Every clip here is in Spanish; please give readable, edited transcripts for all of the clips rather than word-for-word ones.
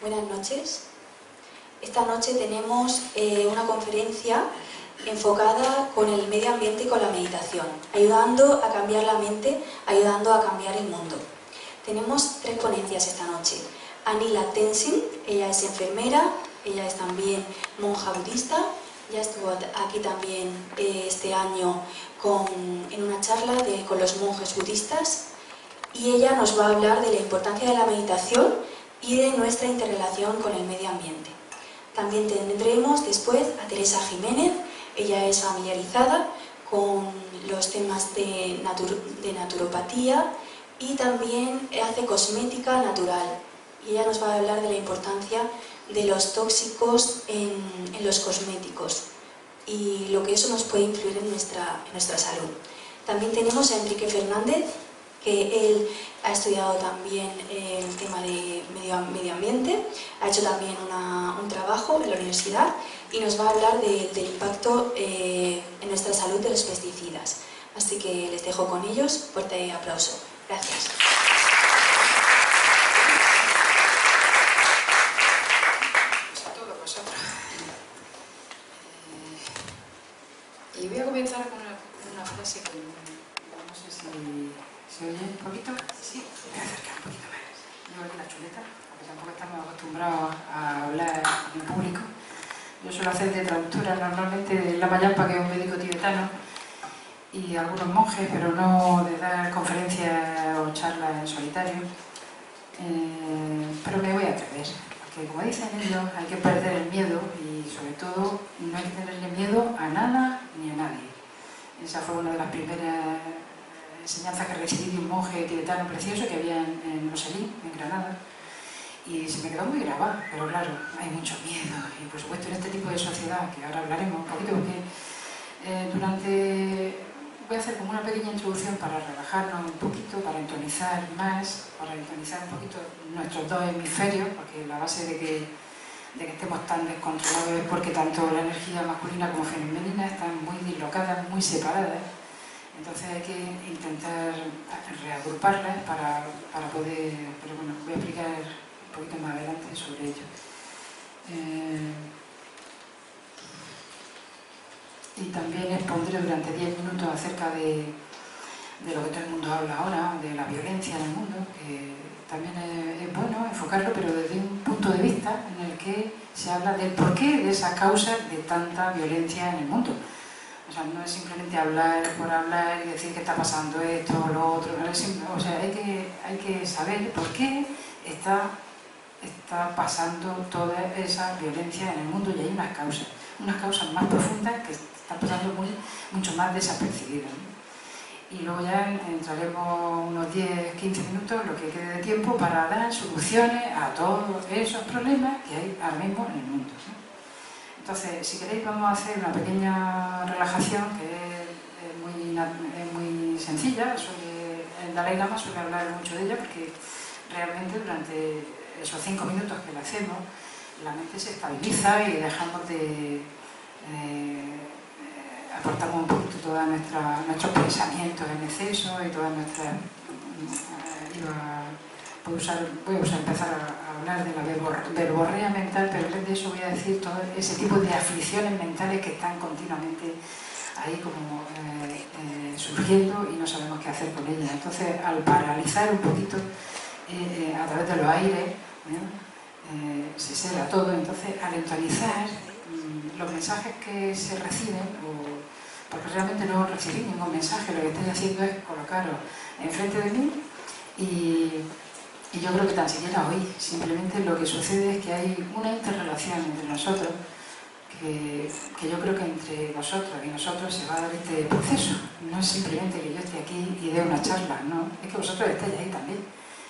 Buenas noches. Esta noche tenemos una conferencia enfocada con el medio ambiente y con la meditación, ayudando a cambiar la mente, ayudando a cambiar el mundo. Tenemos 3 ponencias esta noche. Anila Tenzin, ella es enfermera, ella es también monja budista, ya estuvo aquí también este año en una charla con los monjes budistas, y ella nos va a hablar de la importancia de la meditación y de nuestra interrelación con el medio ambiente. También tendremos después a Teresa Jiménez. Ella es familiarizada con los temas de naturopatía y también hace cosmética natural. Y ella nos va a hablar de la importancia de los tóxicos en los cosméticos y lo que eso nos puede influir en nuestra salud. También tenemos a Enrique Fernández, que él ha estudiado también el tema de medio ambiente, ha hecho también un trabajo en la universidad y nos va a hablar del impacto en nuestra salud de los pesticidas. Así que les dejo con ellos. Fuerte aplauso. Gracias. A todos vosotros. Y voy a comenzar con una frase que no sé si se oye un poquito. Sí, me voy a acercar un poquito más. Llevo aquí la chuleta, porque tampoco estamos acostumbrados a hablar en público. Yo suelo hacer de traductora normalmente de Lama Yampa, que es un médico tibetano, y algunos monjes, pero no de dar conferencias o charlas en solitario. Pero me voy a atrever, porque como dicen ellos, hay que perder el miedo y sobre todo no hay que tenerle miedo a nada ni a nadie. Esa fue una de las primeras enseñanzas que recibí de un monje tibetano precioso que había en Roselín, en Granada, y se me quedó muy grabado. Pero claro, hay mucho miedo y por supuesto en este tipo de sociedad, que ahora hablaremos un poquito, porque voy a hacer como una pequeña introducción para relajarnos un poquito, para entonizar más, para entonizar un poquito nuestros dos hemisferios, porque la base de que estemos tan descontrolados es porque tanto la energía masculina como femenina están muy dislocadas, muy separadas. Entonces hay que intentar reagruparlas para poder... Pero bueno, voy a explicar un poquito más adelante sobre ello. Y también expondré durante 10 minutos acerca de lo que todo el mundo habla ahora, de la violencia en el mundo, que también es bueno enfocarlo, pero desde un punto de vista en el que se habla del porqué de esas causas de tanta violencia en el mundo. O sea, no es simplemente hablar por hablar y decir que está pasando esto o lo otro. No es o sea, hay que saber por qué está pasando toda esa violencia en el mundo, y hay unas causas más profundas que están pasando mucho más desapercibidas, ¿no? Y luego ya entraremos unos 10-15 minutos, lo que quede de tiempo, para dar soluciones a todos esos problemas que hay ahora mismo en el mundo, ¿no? Entonces, si queréis, vamos a hacer una pequeña relajación que es muy sencilla. El Dalai Lama suele hablar mucho de ella, porque realmente durante esos 5 minutos que la hacemos, la mente se estabiliza y dejamos de... aportamos un poquito todos nuestros pensamientos en exceso y todas nuestras... voy a empezar a hablar de la verborrea mental, pero en vez de eso voy a decir todo ese tipo de aflicciones mentales que están continuamente ahí como surgiendo y no sabemos qué hacer con ellas. Entonces, al paralizar un poquito a través de los aires, se sela todo. Entonces, al entonizar los mensajes que se reciben, porque realmente no recibí ningún mensaje, lo que estoy haciendo es colocaros enfrente de mí y yo creo que tan siquiera hoy, simplemente lo que sucede es que hay una interrelación entre nosotros, que yo creo que entre vosotros y nosotros se va a dar este proceso. No es simplemente que yo esté aquí y dé una charla, no, es que vosotros estáis ahí también,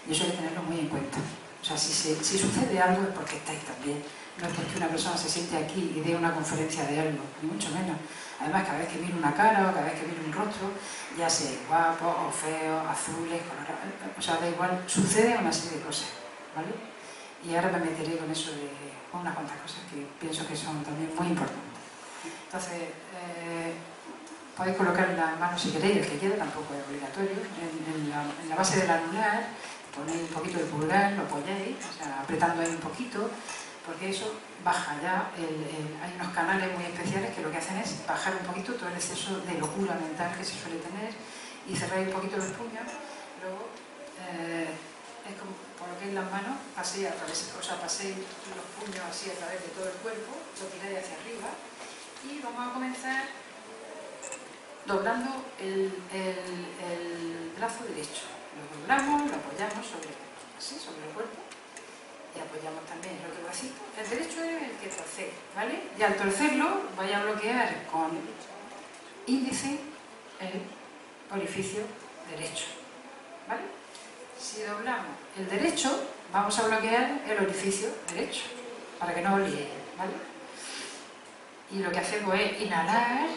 y eso hay que tenerlo muy en cuenta. O sea, si sucede algo es porque estáis también, no es porque una persona se siente aquí y dé una conferencia de algo, ni mucho menos. Además, cada vez que miro una cara o cada vez que miro un rostro, ya sea guapo o feo, azules, colorados, o sea, da igual, sucede una serie de cosas, ¿vale? Y ahora me meteré con eso de unas cuantas cosas que pienso que son también muy importantes. Entonces, podéis colocar las manos si queréis, el que quiera, tampoco es obligatorio, en la base del anular, ponéis un poquito de pulgar, lo apoyáis, o sea, apretando ahí un poquito, porque eso baja ya, hay unos canales muy especiales que lo que hacen es bajar un poquito todo el exceso de locura mental que se suele tener y cerráis un poquito los puños, luego es como coloquéis las manos, paséis a través, o sea, paséis los puños así a través de todo el cuerpo, lo tiráis hacia arriba y vamos a comenzar doblando el brazo derecho. Lo doblamos, lo apoyamos así sobre el cuerpo y apoyamos también el otro bracito. El derecho es el que torcéis, ¿vale? Y al torcerlo vais a bloquear con índice el orificio derecho, ¿vale? Si doblamos el derecho, vamos a bloquear el orificio derecho, para que no os liéis, ¿vale? Y lo que hacemos es inhalar.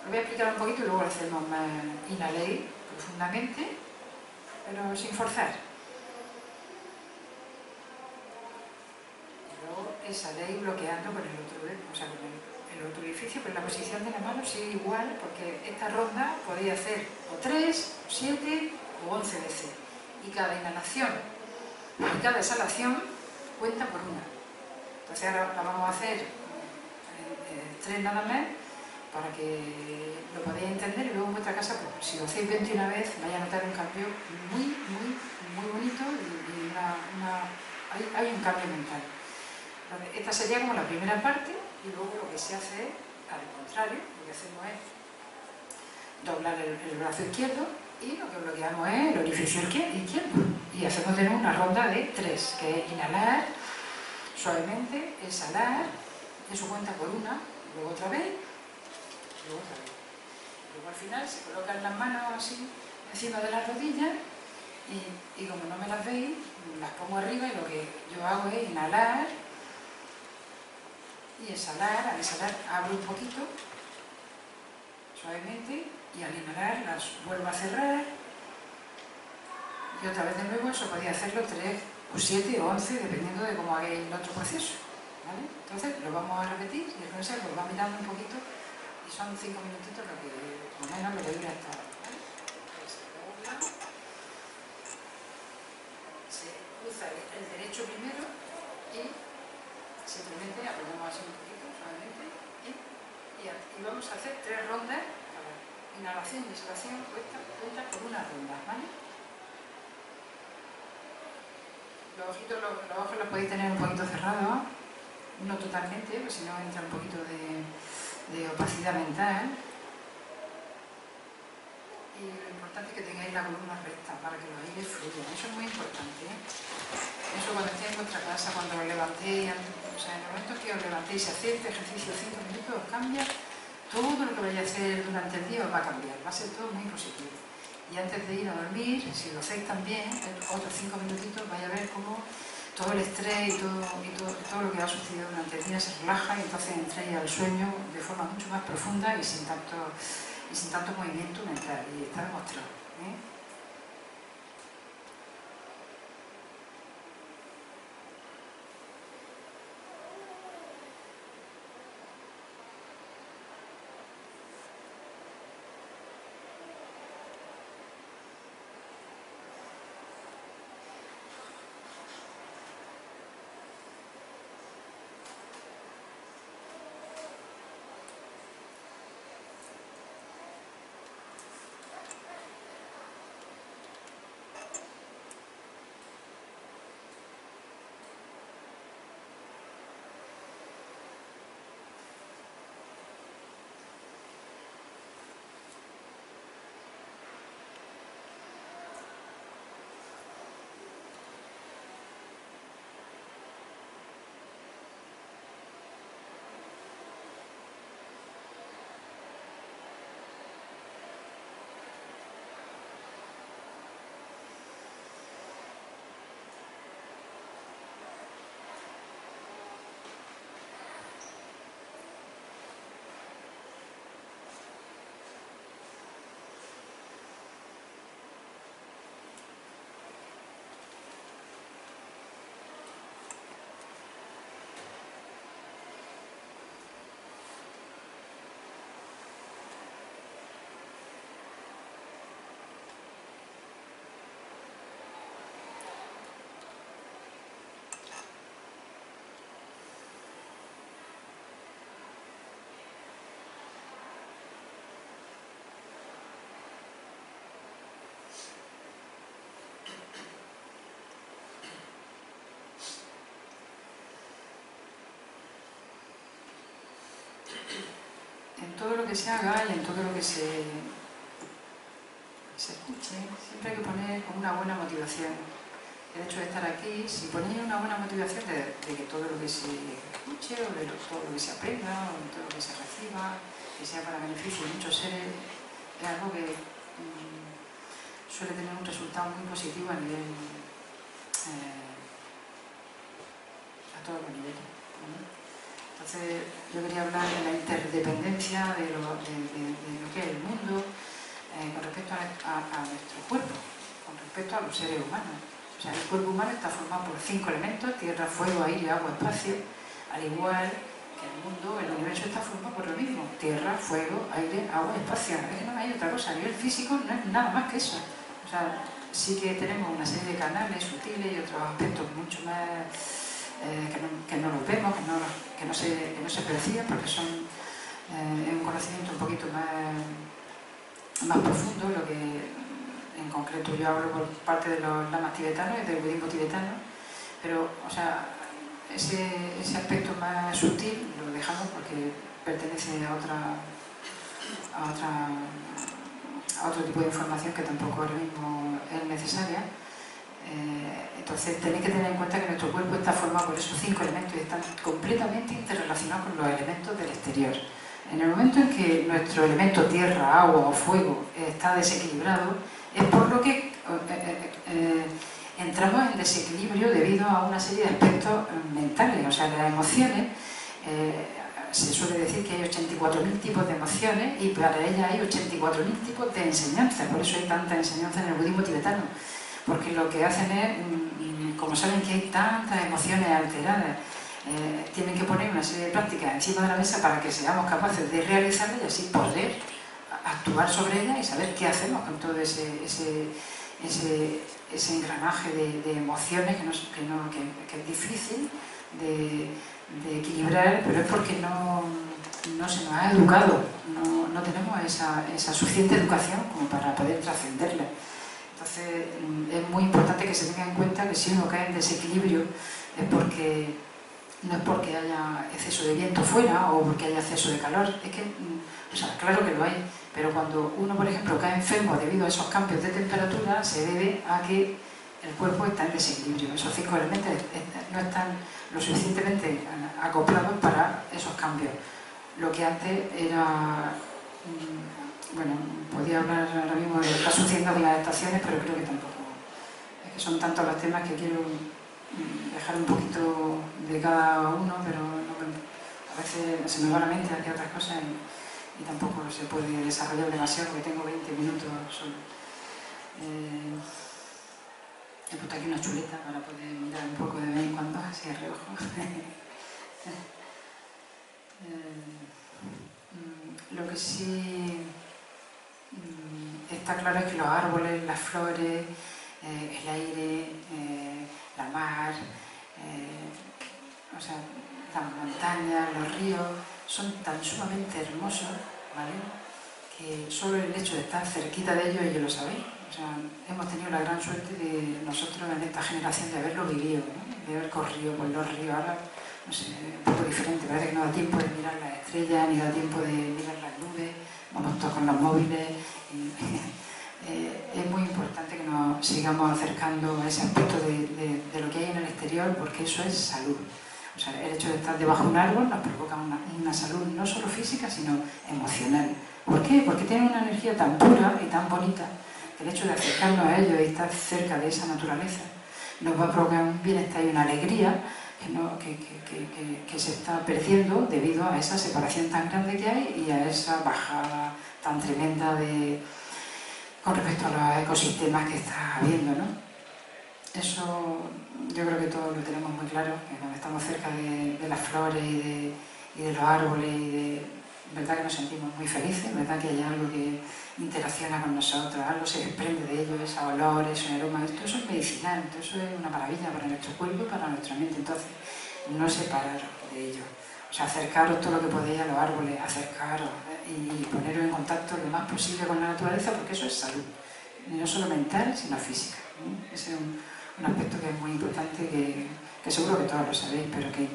Lo voy a explicar un poquito y luego lo hacemos más. Inhaléis profundamente, pero sin forzar. Y luego exhaléis bloqueando con el otro dedo, o sea, con el otro orificio, pero la posición de la mano sigue igual, porque esta ronda podéis hacer o 3, 7 o 11 veces. Y cada inhalación y cada exhalación cuenta por una. Entonces ahora la vamos a hacer 3 nada más, para que lo podáis entender y luego en vuestra casa, pues, si lo hacéis 21 vez, vais a notar un cambio muy bonito y hay un cambio mental. Esta sería como la primera parte y luego lo que se hace es, al contrario, lo que hacemos es doblar el brazo izquierdo y lo que bloqueamos es el orificio izquierdo y hacemos de nuevo una ronda de 3, que es inhalar suavemente, exhalar, eso cuenta por una, luego otra vez. Luego al final se colocan las manos así encima de las rodillas y como no me las veis, las pongo arriba y lo que yo hago es inhalar y exhalar. Al exhalar abro un poquito suavemente y al inhalar las vuelvo a cerrar y otra vez de nuevo. Eso podéis hacerlo 3 o 7 o 11 dependiendo de cómo hagáis el otro proceso, ¿vale? Entonces lo vamos a repetir y el profesor lo va mirando un poquito. Y son 5 minutitos lo que, o menos, lo que dura esta hora, ¿vale? Se dobla, se cruza el derecho primero y simplemente apoyamos así un poquito, suavemente, y vamos a hacer 3 rondas. Para inhalación y exhalación cuenta por una ronda, ¿vale? Los ojos los podéis tener un poquito cerrados, no totalmente, porque si no entra un poquito de opacidad mental. Y lo importante es que tengáis la columna recta para que los aires fluyan. Eso es muy importante, ¿eh? Eso cuando estéis en vuestra casa, cuando os levantéis, o sea, en el momento que os levantéis y hacéis este ejercicio 5 minutos, os cambia todo lo que vayáis a hacer durante el día, os va a cambiar, va a ser todo muy positivo. Y antes de ir a dormir, si lo hacéis también, otros 5 minutitos, vais a ver cómo todo el estrés y todo lo que ha sucedido durante el día se relaja y entonces entréis al sueño de forma mucho más profunda y sin tanto movimiento mental. Y está demostrado, ¿eh? que se haga y en todo lo que se escuche, siempre hay que poner con una buena motivación. El hecho de estar aquí, si ponéis una buena motivación de que todo lo que se escuche o de todo lo que se aprenda o de todo lo que se reciba, que sea para beneficio de muchos seres, es algo que suele tener un resultado muy positivo a nivel, a todos los niveles, ¿vale? Entonces yo quería hablar de la interdependencia de lo que es el mundo con respecto a nuestro cuerpo, con respecto a los seres humanos. O sea, el cuerpo humano está formado por 5 elementos: tierra, fuego, aire, agua, espacio, al igual que el mundo, el universo está formado por lo mismo: tierra, fuego, aire, agua, espacio. Es que no hay otra cosa, a nivel físico no es nada más que eso. O sea, sí que tenemos una serie de canales sutiles y otros aspectos mucho más que no los vemos, que no se perciben, porque son un conocimiento un poquito más profundo, lo que en concreto yo hablo por parte de los lamas tibetanos y del budismo tibetano, pero, o sea, ese aspecto más sutil lo dejamos porque pertenece a otro tipo de información que tampoco ahora mismo es necesaria. Entonces tenéis que tener en cuenta que nuestro cuerpo está formado por esos 5 elementos y están completamente interrelacionados con los elementos del exterior. En el momento en que nuestro elemento tierra, agua o fuego está desequilibrado, es por lo que entramos en desequilibrio debido a una serie de aspectos mentales. O sea, las emociones, se suele decir que hay 84.000 tipos de emociones y para ellas hay 84.000 tipos de enseñanzas. Por eso hay tanta enseñanza en el budismo tibetano, porque lo que hacen es, como saben que hay tantas emociones alteradas, tienen que poner una serie de prácticas encima de la mesa para que seamos capaces de realizarlas y así poder actuar sobre ellas y saber qué hacemos con todo ese engranaje de emociones que es difícil de equilibrar, pero es porque no se nos ha educado, no tenemos esa suficiente educación como para poder trascenderla. Entonces es muy importante que se tenga en cuenta que si uno cae en desequilibrio es porque no es porque haya exceso de viento fuera o porque haya exceso de calor, es que, o sea, claro que lo hay, pero cuando uno, por ejemplo, cae enfermo debido a esos cambios de temperatura, se debe a que el cuerpo está en desequilibrio. Esos 5 elementos no están lo suficientemente acoplados para esos cambios. Lo que antes era, bueno, podía hablar ahora mismo de lo que está sucediendo con las estaciones, pero creo que tampoco. Es que son tantos los temas que quiero dejar un poquito de cada uno, pero a veces se me va la mente hacia otras cosas y tampoco se puede desarrollar demasiado porque tengo 20 minutos solo. He puesto aquí una chuleta para poder mirar un poco de vez en cuando, así a reojo. Lo que sí está claro es que los árboles, las flores, el aire, la mar, o sea, las montañas, los ríos, son tan sumamente hermosos, ¿vale?, que solo el hecho de estar cerquita de ellos, y yo lo sabéis, o sea, hemos tenido la gran suerte de nosotros en esta generación de haberlo vivido, ¿no?, de haber corrido por los ríos. Ahora, no sé, un poco diferente, parece que no da tiempo de mirar las estrellas, ni da tiempo de mirar las nubes, vamos todos con los móviles. Es muy importante que nos sigamos acercando a ese aspecto de lo que hay en el exterior, porque eso es salud. O sea, el hecho de estar debajo de un árbol nos provoca una salud no solo física, sino emocional. ¿Por qué? Porque tiene una energía tan pura y tan bonita que el hecho de acercarnos a ello y estar cerca de esa naturaleza nos va a provocar un bienestar y una alegría que se está perdiendo debido a esa separación tan grande que hay y a esa bajada tan tremenda con respecto a los ecosistemas que está habiendo, ¿no? Eso yo creo que todos lo tenemos muy claro, que cuando estamos cerca de las flores y de los árboles, verdad que nos sentimos muy felices, verdad que hay algo que interacciona con nosotros, algo se desprende de ello, ese olor, ese aroma, todo eso es medicinal, todo eso es una maravilla para nuestro cuerpo y para nuestra mente. Entonces, no separaros de ello. O sea, acercaros todo lo que podéis a los árboles, acercaros y poneros en contacto lo más posible con la naturaleza, porque eso es salud, no solo mental, sino física, ¿no? Ese es un aspecto que es muy importante, que seguro que todos lo sabéis, pero que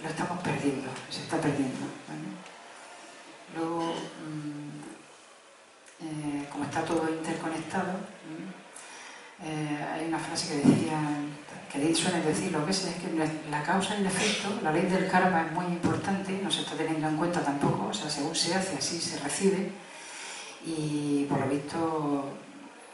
lo estamos perdiendo, se está perdiendo, ¿vale? Luego, como está todo interconectado, hay una frase que decían, que suelen decir, lo que es que la causa y el efecto, la ley del karma es muy importante, no se está teniendo en cuenta tampoco, o sea, según se hace, así se recibe, y por lo visto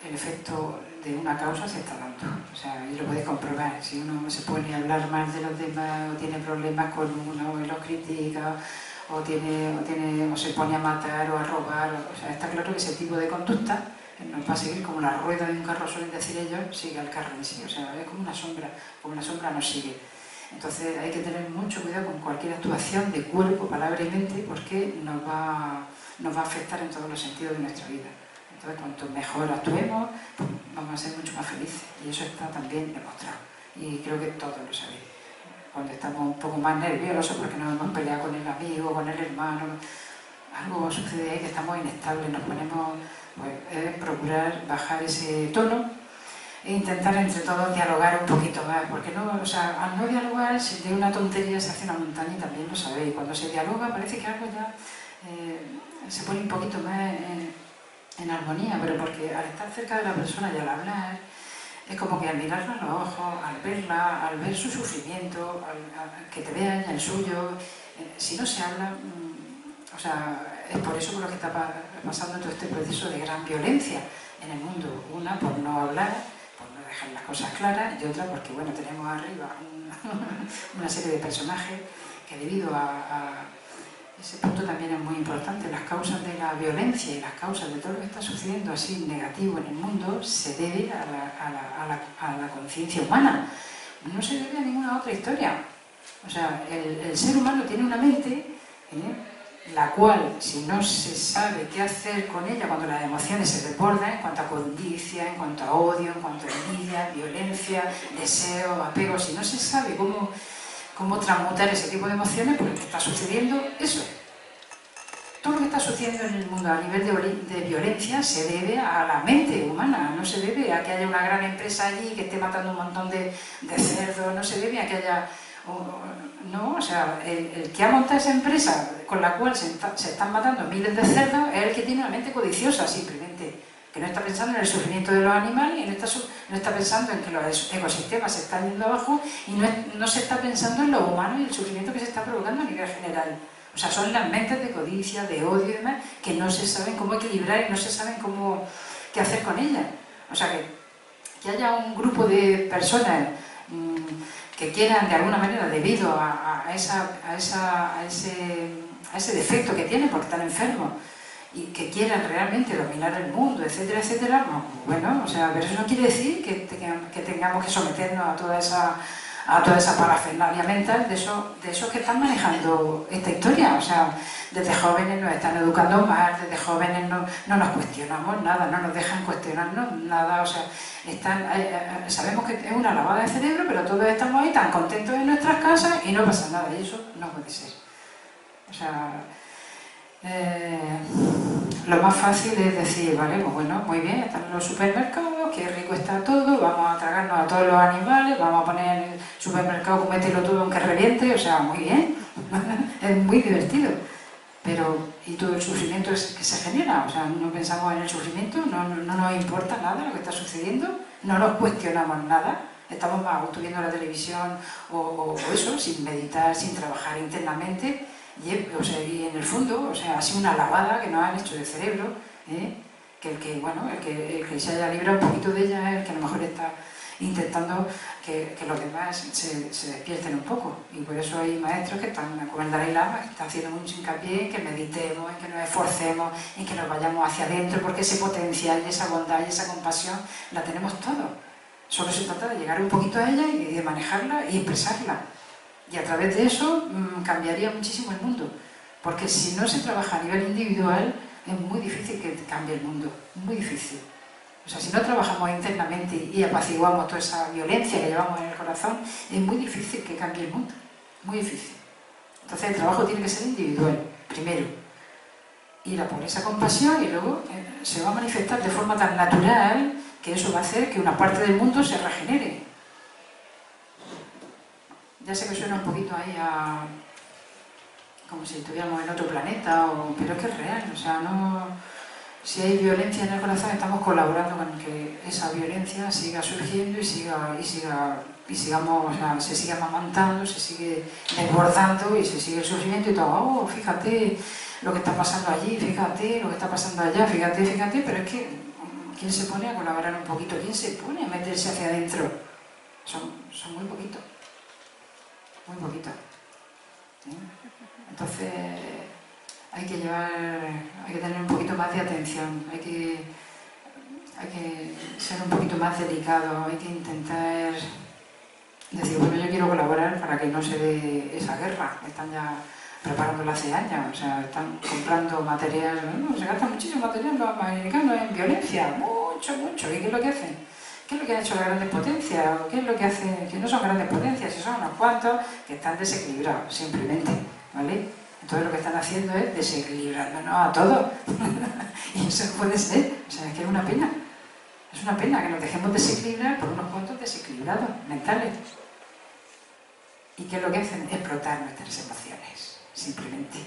el efecto de una causa se está dando, o sea, y lo podéis comprobar. Si uno se pone a hablar mal de los demás, o tiene problemas con uno y lo critica, o se pone a matar o a robar, o sea, está claro que ese tipo de conducta nos va a seguir como la rueda de un carro, suelen decir ellos, sigue al carro en sí, o sea, es como una sombra nos sigue. Entonces hay que tener mucho cuidado con cualquier actuación de cuerpo, palabra y mente, porque nos va a afectar en todos los sentidos de nuestra vida. Entonces, cuanto mejor actuemos, pues vamos a ser mucho más felices. Y eso está también demostrado. Y creo que todos lo sabéis. Cuando estamos un poco más nerviosos porque nos hemos peleado con el amigo, con el hermano, algo sucede ahí que estamos inestables, nos ponemos, pues, procurar bajar ese tono e intentar entre todos dialogar un poquito más, porque no, o sea, al no dialogar, si de una tontería se hace una montaña, y también lo sabéis. Cuando se dialoga parece que algo ya se pone un poquito más en armonía, pero porque al estar cerca de la persona y al hablar, es como que al mirarla a los ojos, al verla, al ver su sufrimiento, al que te vea ella el suyo, si no se habla, o sea, es por eso por lo que está pasando todo este proceso de gran violencia en el mundo. Una, por no hablar, por no dejar las cosas claras, y otra, porque bueno, tenemos arriba una serie de personajes que debido a ese punto también es muy importante. Las causas de la violencia y las causas de todo lo que está sucediendo así negativo en el mundo se debe a la conciencia humana. No se debe a ninguna otra historia. O sea, el ser humano tiene una mente, la cual, si no se sabe qué hacer con ella cuando las emociones se desbordan, en cuanto a codicia, en cuanto a odio, en cuanto a envidia, violencia, deseo, apego, si no se sabe cómo transmutar ese tipo de emociones, pues lo que está sucediendo, eso es. Todo lo que está sucediendo en el mundo a nivel de violencia se debe a la mente humana, no se debe a que haya una gran empresa allí que esté matando un montón de cerdos, no se debe a que haya... No, o sea, el que ha montado esa empresa con la cual se están matando miles de cerdos es el que tiene una mente codiciosa, simplemente, que no está pensando en el sufrimiento de los animales y no está pensando en que los ecosistemas se están yendo abajo y no se está pensando en lo humano y el sufrimiento que se está provocando a nivel general. O sea, son las mentes de codicia, de odio y demás, que no se saben cómo equilibrar y no se saben qué hacer con ellas. O sea, que haya un grupo de personas que quieran de alguna manera, debido a ese defecto que tienen porque están enfermos, y que quieran realmente dominar el mundo, etcétera, etcétera, no, bueno, o sea, pero eso no quiere decir que tengamos que someternos a toda esa parafernalia mental de esos que están manejando esta historia. O sea, desde jóvenes nos están educando mal, desde jóvenes no nos cuestionamos nada, no nos dejan cuestionarnos nada, o sea, sabemos que es una lavada de cerebro, pero todos estamos ahí tan contentos en nuestras casas y no pasa nada, y eso no puede ser. O sea, lo más fácil es decir, vale, pues bueno, muy bien, están en los supermercados, qué rico está todo, vamos a tragarnos a todos los animales, vamos a poner en el supermercado, comételo todo aunque reviente, o sea, muy bien, es muy divertido. Pero, ¿y todo el sufrimiento que se genera? O sea, no pensamos en el sufrimiento, no nos importa nada lo que está sucediendo, no nos cuestionamos nada, estamos más a gusto viendo la televisión o eso, sin meditar, sin trabajar internamente. Y en el fondo, o sea, ha sido una lavada que nos han hecho de cerebro, que el que se haya librado un poquito de ella es el que a lo mejor está intentando que los demás se despierten un poco. Y por eso hay maestros que están, como el Dalai Lama, que están haciendo mucho hincapié en que meditemos, en que nos esforcemos, en que nos vayamos hacia adentro, porque ese potencial y esa bondad y esa compasión la tenemos todos. Solo se trata de llegar un poquito a ella y de manejarla y expresarla. Y a través de eso cambiaría muchísimo el mundo, porque si no se trabaja a nivel individual es muy difícil que cambie el mundo, muy difícil. O sea, si no trabajamos internamente y apaciguamos toda esa violencia que llevamos en el corazón, es muy difícil que cambie el mundo, muy difícil. Entonces el trabajo tiene que ser individual, primero, ir a por esa compasión y luego se va a manifestar de forma tan natural que eso va a hacer que una parte del mundo se regenere. Ya sé que suena un poquito ahí como si estuviéramos en otro planeta, pero es que es real, o sea, no... Si hay violencia en el corazón, estamos colaborando con que esa violencia siga surgiendo y sigamos, o sea, se siga amamantando, se sigue desbordando y se sigue el sufrimiento y todo. Oh, fíjate lo que está pasando allí, fíjate lo que está pasando allá, fíjate, pero es que ¿quién se pone a colaborar un poquito? ¿Quién se pone a meterse hacia adentro? Son muy poquitos, muy poquitos. ¿Sí? Entonces hay que tener un poquito más de atención, hay que ser un poquito más delicado, hay que intentar decir, bueno, yo quiero colaborar para que no se dé esa guerra, están ya preparándola hace años, o sea, están comprando material, ¿no? Se gasta muchísimo material los americanos en violencia, mucho, ¿y qué es lo que hacen? ¿Qué es lo que han hecho las grandes potencias? ¿Qué es lo que hacen? Que no son grandes potencias, si son unos cuantos que están desequilibrados, simplemente, ¿vale? Entonces lo que están haciendo es desequilibrándonos a todos. Y eso puede ser, o sea, es que es una pena. Es una pena que nos dejemos desequilibrar por unos cuantos desequilibrados mentales. ¿Y qué es lo que hacen? Explotar nuestras emociones, simplemente.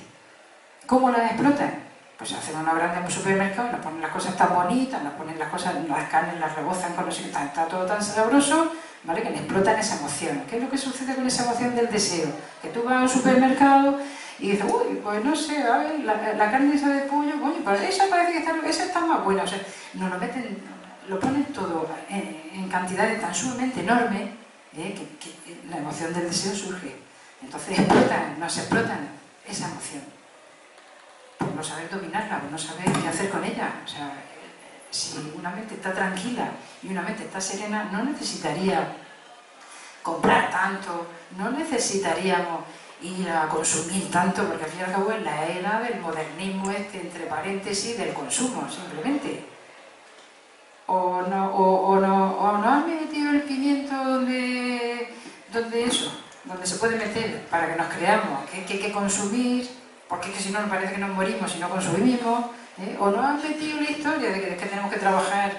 ¿Cómo las explotan? Pues hacen una grande en un supermercado, nos ponen las cosas tan bonitas, nos ponen las cosas, las carnes las rebozan con los está todo tan sabroso, ¿vale? Que le explotan esa emoción. ¿Qué es lo que sucede con esa emoción del deseo? Que tú vas a un supermercado y dices, uy, pues no sé, a ver, la carne esa de pollo, coño, pues esa parece que esa está más buena. O sea, nos lo meten, lo ponen todo en cantidades tan sumamente enormes que la emoción del deseo surge. Entonces nos explotan esa emoción. Por no saber dominarla, por no saber qué hacer con ella. O sea, si una mente está tranquila y una mente está serena, no necesitaría comprar tanto, no necesitaríamos ir a consumir tanto, porque al fin y al cabo es la era del modernismo entre paréntesis, del consumo, simplemente. O no has metido el pimiento donde se puede meter para que nos creamos que hay que consumir, porque es que si no nos parece que nos morimos si no consumimos, o no has metido la historia de que tenemos que trabajar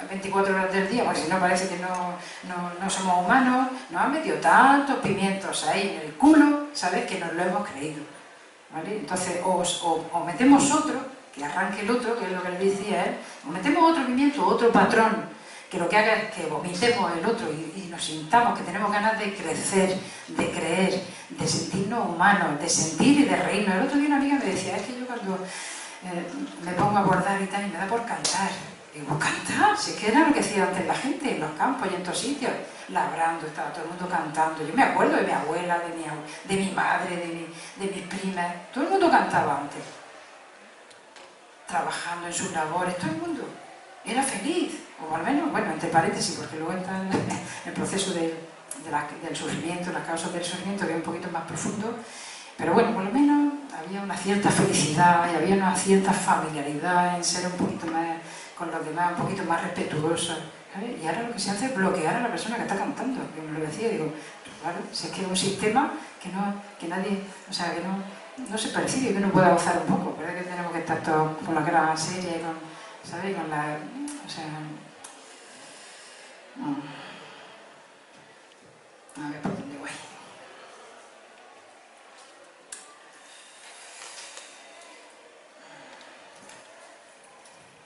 24 horas del día, porque si no parece que no somos humanos, nos han metido tantos pimientos ahí en el culo, ¿sabes? Que nos lo hemos creído, ¿vale? Entonces, o metemos otro, que arranque el otro, que es lo que le decía él, o metemos otro pimiento, otro patrón, que lo que haga es que vomitemos el otro y nos sintamos que tenemos ganas de crecer, de creer, de sentirnos humanos, de sentir y de reírnos. El otro día una amiga me decía, es que yo cuando me pongo a bordar y tal, y me da por cantar. Digo, ¿cantar? Si es que era lo que hacía antes la gente, en los campos y en todos sitios, labrando, estaba todo el mundo cantando. Yo me acuerdo de mi abuela, de mi madre, de mis primas, todo el mundo cantaba antes. Trabajando en sus labores, todo el mundo era feliz, o al menos, bueno, entre paréntesis, porque luego está el proceso del sufrimiento, las causas del sufrimiento, que es un poquito más profundo, pero bueno, por lo menos había una cierta felicidad y había una cierta familiaridad en ser un poquito más con los demás, un poquito más respetuosos, ¿sabes? Y ahora lo que se hace es bloquear a la persona que está cantando, que me lo decía, digo, claro, si es que es un sistema que nadie, o sea, que no se percibe, que uno pueda gozar un poco, pero es que tenemos que estar todos con la cara seria, ¿sabes? Con la, o sea, a ver por dónde voy.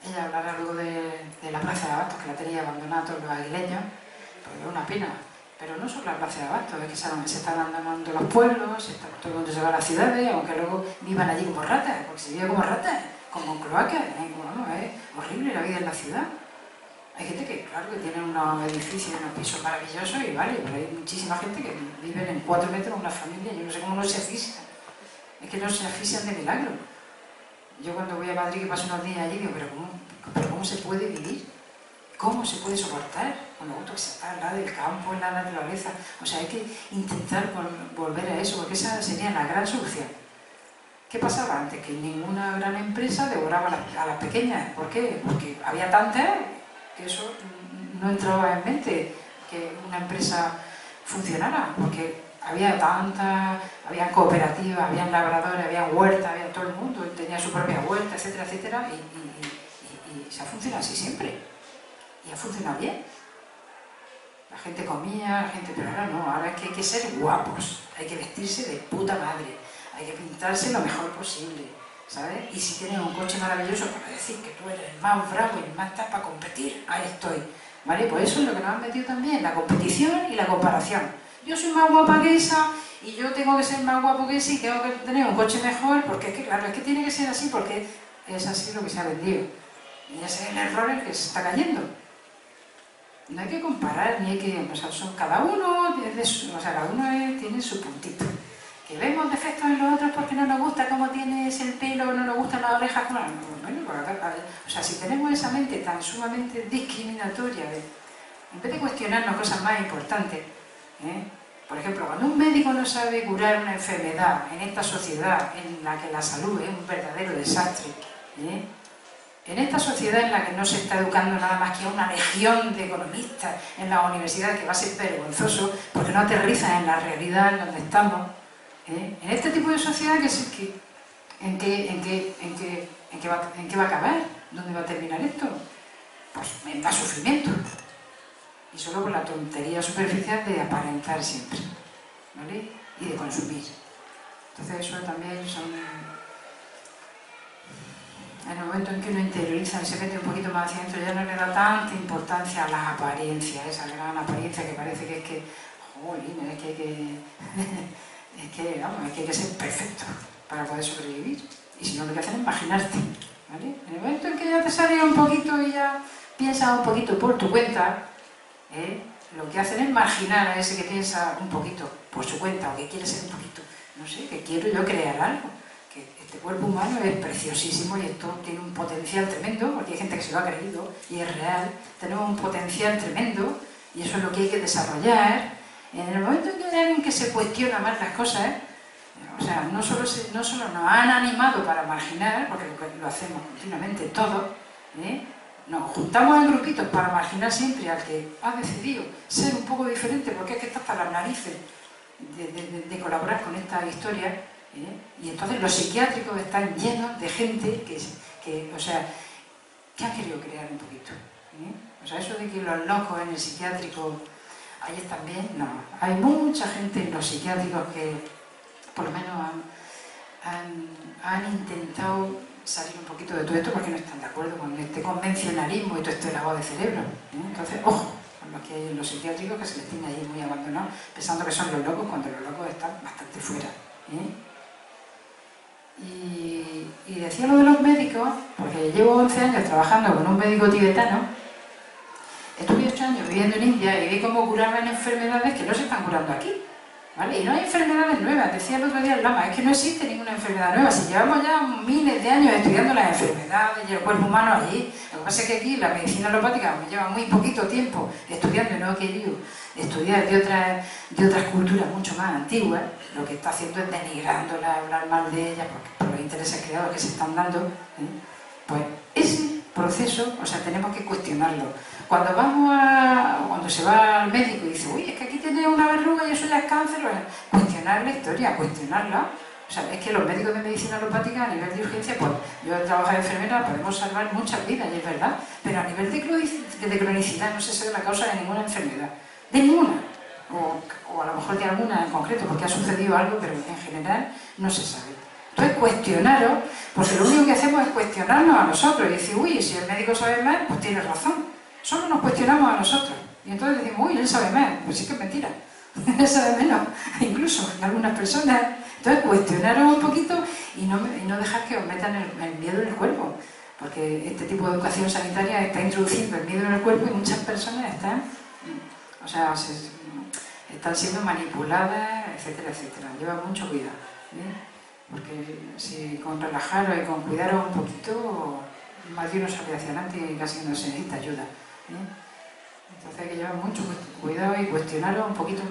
Ella hablará luego de la Plaza de Abastos, que la tenía abandonada todos los aguileños, porque es una pena. Pero no solo la Plaza de Abastos, es que se están abandonando los pueblos, todo el mundo se va a las ciudades, aunque luego vivan allí como ratas, porque se vive como ratas, como en cloacas, es horrible la vida en la ciudad. Hay gente que, claro, que tiene unos edificios, unos pisos maravillosos y vale, pero hay muchísima gente que vive en 4 metros, una familia, yo no sé cómo no se asfixian. Es que no se asfixian de milagro. Yo cuando voy a Madrid, que paso unos días allí, digo, pero ¿cómo se puede vivir? ¿Cómo se puede soportar? Con lo gusto que se está al lado del campo, en la naturaleza. O sea, hay que intentar volver a eso, porque esa sería la gran solución. ¿Qué pasaba antes? Que ninguna gran empresa devoraba a las pequeñas. ¿Por qué? Porque había tantas que eso no entraba en mente, que una empresa funcionara, porque había cooperativas, había labradores, había huertas, había todo el mundo, tenía su propia huerta, etcétera, etcétera, y se ha funcionado así siempre. Y ha funcionado bien. La gente comía, pero ahora no, ahora es que hay que ser guapos, hay que vestirse de puta madre, hay que pintarse lo mejor posible, ¿sabes? Y si tienes un coche maravilloso, para decir que tú eres el más bravo y el más tal para competir, ahí estoy, ¿vale? Pues eso es lo que nos han metido también, la competición y la comparación. Yo soy más guapa que esa y yo tengo que ser más guapo que ese y tengo que tener un coche mejor, porque es que, claro, es que tiene que ser así, porque es así lo que se ha vendido. Y ese es el error en el que se está cayendo. No hay que comparar, ni hay que... O sea, cada uno tiene su puntito. Que vemos defectos en los otros porque no nos gusta cómo tienes el pelo, no nos gustan las orejas. Bueno, o sea, si tenemos esa mente tan sumamente discriminatoria, en vez de cuestionarnos cosas más importantes, por ejemplo, cuando un médico no sabe curar una enfermedad en esta sociedad en la que la salud es un verdadero desastre, en esta sociedad en la que no se está educando nada más que a una legión de economistas en la universidad, que va a ser vergonzoso porque no aterriza en la realidad en donde estamos, en este tipo de sociedad ¿en qué va a acabar? ¿Dónde va a terminar esto? Pues en más sufrimiento. Y solo por la tontería superficial de aparentar siempre, ¿vale? Y de consumir. Entonces eso también son... En el momento en que uno interioriza y se mete un poquito más hacia adentro, ya no le da tanta importancia a las apariencias, esa gran apariencia que parece que es que... Jolín, es que hay que... es que hay que ser perfecto para poder sobrevivir. Y si no, lo que hacen es imaginarte, ¿vale? En el momento en que ya te sale un poquito y ya piensas un poquito por tu cuenta, lo que hacen es marginar a ese que piensa un poquito por su cuenta o que quiere ser un poquito, no sé, que quiero yo crear algo, que este cuerpo humano es preciosísimo y esto tiene un potencial tremendo, porque hay gente que se lo ha creído y es real, tenemos un potencial tremendo y eso es lo que hay que desarrollar. En el momento en que hay alguien que se cuestiona más las cosas, o sea, no solo nos han animado para marginar, porque lo hacemos continuamente todos, nos juntamos en grupitos para marginar siempre al que ha decidido ser un poco diferente, porque es que está hasta las narices de colaborar con esta historia, y entonces los psiquiátricos están llenos de gente que han querido crear un poquito. O sea, eso de que los locos en el psiquiátrico, ahí están bien, no. Hay mucha gente en los psiquiátricos que por lo menos han intentado salir un poquito de todo esto porque no están de acuerdo con este convencionalismo y todo este lavado de cerebro. Entonces, ojo con lo que hay en los psiquiátricos, que se les tiene ahí muy abandonados, pensando que son los locos cuando los locos están bastante fuera. Y decía lo de los médicos, porque llevo 11 años trabajando con un médico tibetano. Estuve 8 años viviendo en India y vi cómo curaban enfermedades que no se están curando aquí, ¿vale? Y no hay enfermedades nuevas. Decía el otro día el lama, es que no existe ninguna enfermedad nueva. Si llevamos ya miles de años estudiando las enfermedades y el cuerpo humano allí. Lo que pasa es que aquí la medicina alopática me lleva muy poquito tiempo estudiando y no he querido estudiar de otras culturas mucho más antiguas. Lo que está haciendo es denigrándolas, hablar mal de ellas por los intereses creados que se están dando. Pues ese proceso, o sea, tenemos que cuestionarlo. Cuando se va al médico y dice, uy, es que aquí tiene una verruga y eso ya es cáncer, cuestionar la historia, cuestionarla. O sea, es que los médicos de medicina alopática a nivel de urgencia, pues yo he trabajado de enfermera, podemos salvar muchas vidas, y es verdad, pero a nivel de cronicidad no se sabe la causa de ninguna enfermedad, de ninguna, o a lo mejor de alguna en concreto, porque ha sucedido algo, pero en general no se sabe. Entonces, cuestionaros, porque lo único que hacemos es cuestionarnos a nosotros y decir, uy, si el médico sabe más, pues tiene razón. Solo nos cuestionamos a nosotros. Y entonces decimos, uy, él sabe más. Pues sí que es mentira. Él sabe menos, incluso en algunas personas. Entonces, cuestionaros un poquito y no dejar que os metan el miedo en el cuerpo. Porque este tipo de educación sanitaria está introduciendo el miedo en el cuerpo y muchas personas están siendo manipuladas, etcétera, etcétera. Lleva mucho cuidado. Porque si con relajaros y con cuidaros un poquito, más de uno sale hacia adelante y casi no se necesita ayuda. Entonces hay que llevar mucho cuidado y cuestionaros un poquito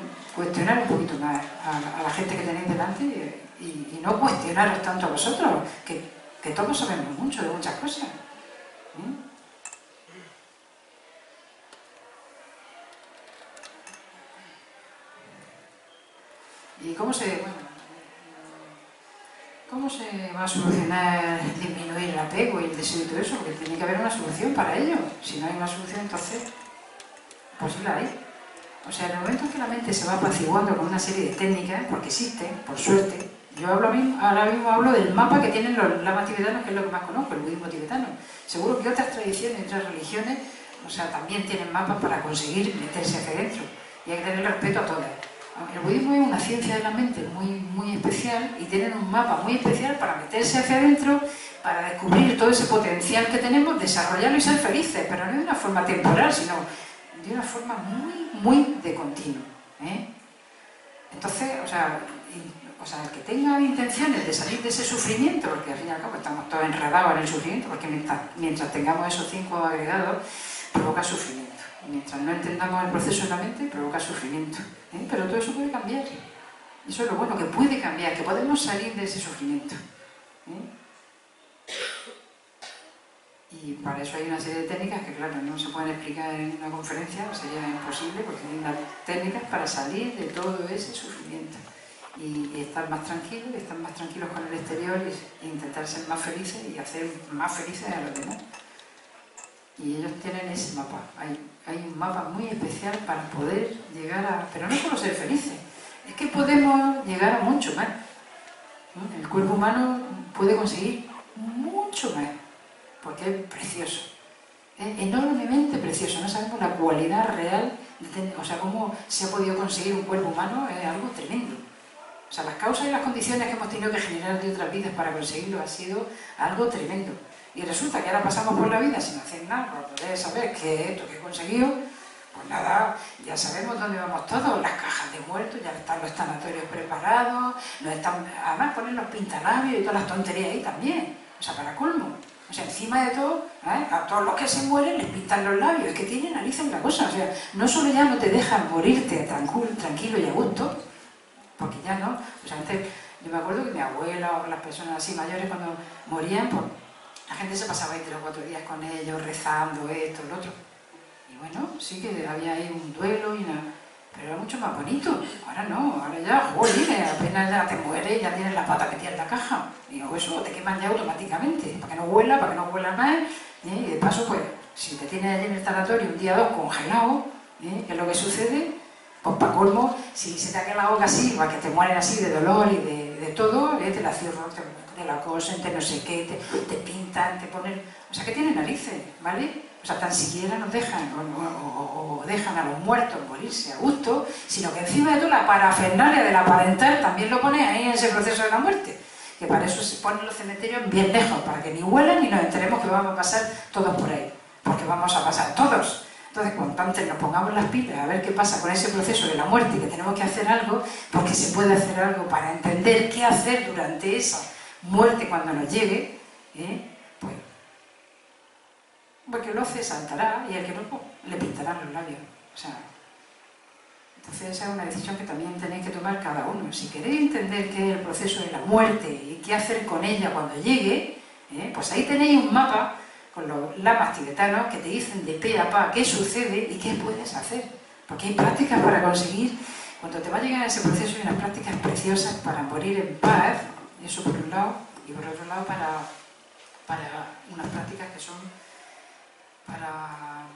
más a la gente que tenéis delante y no cuestionaros tanto a vosotros, que todos sabemos mucho de muchas cosas. ¿Y cómo se va a solucionar disminuir el apego y el deseo y todo eso? Porque tiene que haber una solución para ello. Si no hay una solución, entonces, pues sí la hay. O sea, en el momento en que la mente se va apaciguando con una serie de técnicas, porque existen, por suerte, Yo ahora mismo hablo del mapa que tienen los lamas tibetanos, que es lo que más conozco, el budismo tibetano. Seguro que otras tradiciones, otras religiones, o sea, también tienen mapas para conseguir meterse hacia adentro. Y hay que tener respeto a todas. El budismo es una ciencia de la mente muy especial y tienen un mapa muy especial para meterse hacia adentro, para descubrir todo ese potencial que tenemos, desarrollarlo y ser felices, pero no de una forma temporal, sino de una forma muy de continuo. Entonces, o sea, el que tenga intenciones de salir de ese sufrimiento, porque al fin y al cabo estamos todos enredados en el sufrimiento, porque mientras tengamos esos 5 agregados, provoca sufrimiento. Mientras no entendamos el proceso de la mente, provoca sufrimiento. Pero todo eso puede cambiar. Eso es lo bueno, que puede cambiar, que podemos salir de ese sufrimiento. Y para eso hay una serie de técnicas que, claro, no se pueden explicar en una conferencia, sería imposible, porque hay unas técnicas para salir de todo ese sufrimiento. Y estar más tranquilos, y estar más tranquilos con el exterior, e intentar ser más felices y hacer más felices a los demás. Y ellos tienen ese mapa. Hay un mapa muy especial para poder llegar a... Pero no solo ser felices, es que podemos llegar a mucho más. El cuerpo humano puede conseguir mucho más, porque es precioso. Es enormemente precioso. No sabemos la cualidad real, o sea, cómo se ha podido conseguir un cuerpo humano, es algo tremendo. O sea, las causas y las condiciones que hemos tenido que generar de otras vidas para conseguirlo ha sido algo tremendo. Y resulta que ahora pasamos por la vida sin hacer nada para poder saber qué es esto que he conseguido. Pues nada, ya sabemos dónde vamos todos, las cajas de muertos, ya están los sanatorios preparados, además ponen los pintalabios y todas las tonterías ahí también. O sea, para colmo. O sea, encima de todo, a todos los que se mueren les pintan los labios. Es que tienen narices la cosa. O sea, no solo ya no te dejan morirte tranquilo y a gusto, porque ya no. O sea, antes, yo me acuerdo que mi abuela o las personas así mayores cuando morían, pues la gente se pasaba ahí 3 o 4 días con ellos, rezando esto, lo otro. Y bueno, sí que había ahí un duelo y una... Pero era mucho más bonito. Ahora no, ahora ya, jolín, apenas ya te mueres, ya tienes la pata metida en la caja. Y eso te queman ya automáticamente, para que no huela más. Y de paso, pues, si te tienes allí en el sanatorio un día o 2 congelado, ¿qué es lo que sucede? Pues para colmo, si se te ha quedado la boca así, para que te mueren así de dolor y de todo, te la cierran, te la cosen, te no sé qué, te pintan, te ponen... O sea, que tienen narices, ¿vale? O sea, tan siquiera nos dejan o dejan a los muertos morirse a gusto, sino que encima de todo la parafernalia del aparentar también lo pone ahí en ese proceso de la muerte. Que para eso se ponen los cementerios bien lejos, para que ni huelan ni nos enteremos que vamos a pasar todos por ahí. Porque vamos a pasar todos. Entonces, cuanto antes nos pongamos las pilas a ver qué pasa con ese proceso de la muerte y que tenemos que hacer algo, porque se puede hacer algo para entender qué hacer durante esa muerte cuando nos llegue, pues porque lo hace saltará y el que no, pues, le pintarán los labios. O sea, entonces esa es una decisión que también tenéis que tomar cada uno. Si queréis entender qué es el proceso de la muerte y qué hacer con ella cuando llegue, pues ahí tenéis un mapa con los lamas tibetanos que te dicen de pe a pa qué sucede y qué puedes hacer. Porque hay prácticas para conseguir, cuando te va a llegar ese proceso, hay unas prácticas preciosas para morir en paz, eso por un lado, y por otro lado para unas prácticas que son para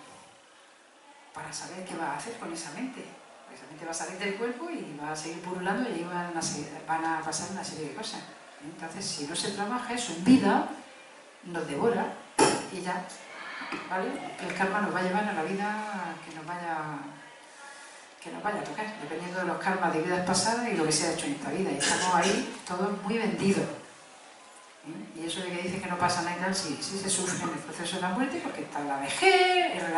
saber qué va a hacer con esa mente. Porque esa mente va a salir del cuerpo y va a seguir pululando y ahí van a pasar una serie de cosas. Entonces, si no se trabaja eso en vida, nos devora y ya, ¿vale? El karma nos va a llevar a la vida que nos vaya a tocar, dependiendo de los karmas de vidas pasadas y lo que se ha hecho en esta vida. Y estamos ahí todos muy vendidos. Y eso de que dice que no pasa nada y tal, sí se sufre en el proceso de la muerte, porque está la vejez, el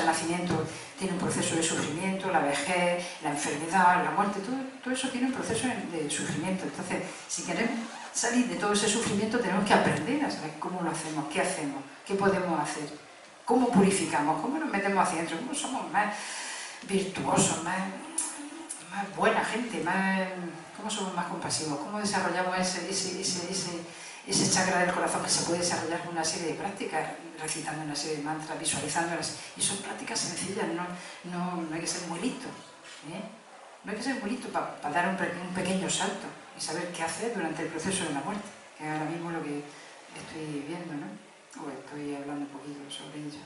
nacimiento tiene un proceso de sufrimiento, la vejez, la enfermedad, la muerte, todo eso tiene un proceso de sufrimiento. Entonces, si queremos salir de todo ese sufrimiento, tenemos que aprender a saber cómo lo hacemos, qué podemos hacer, cómo purificamos, cómo nos metemos hacia adentro, cómo somos más virtuosos, más buena gente, cómo somos más compasivos, cómo desarrollamos ese chakra del corazón que se puede desarrollar con una serie de prácticas, recitando una serie de mantras, visualizándolas. Y son prácticas sencillas, no hay que ser muy listo. No hay que ser muy listo para dar un pequeño salto y saber qué hacer durante el proceso de la muerte, que es ahora mismo lo que estoy viendo, ¿no? O estoy hablando un poquito sobre ello.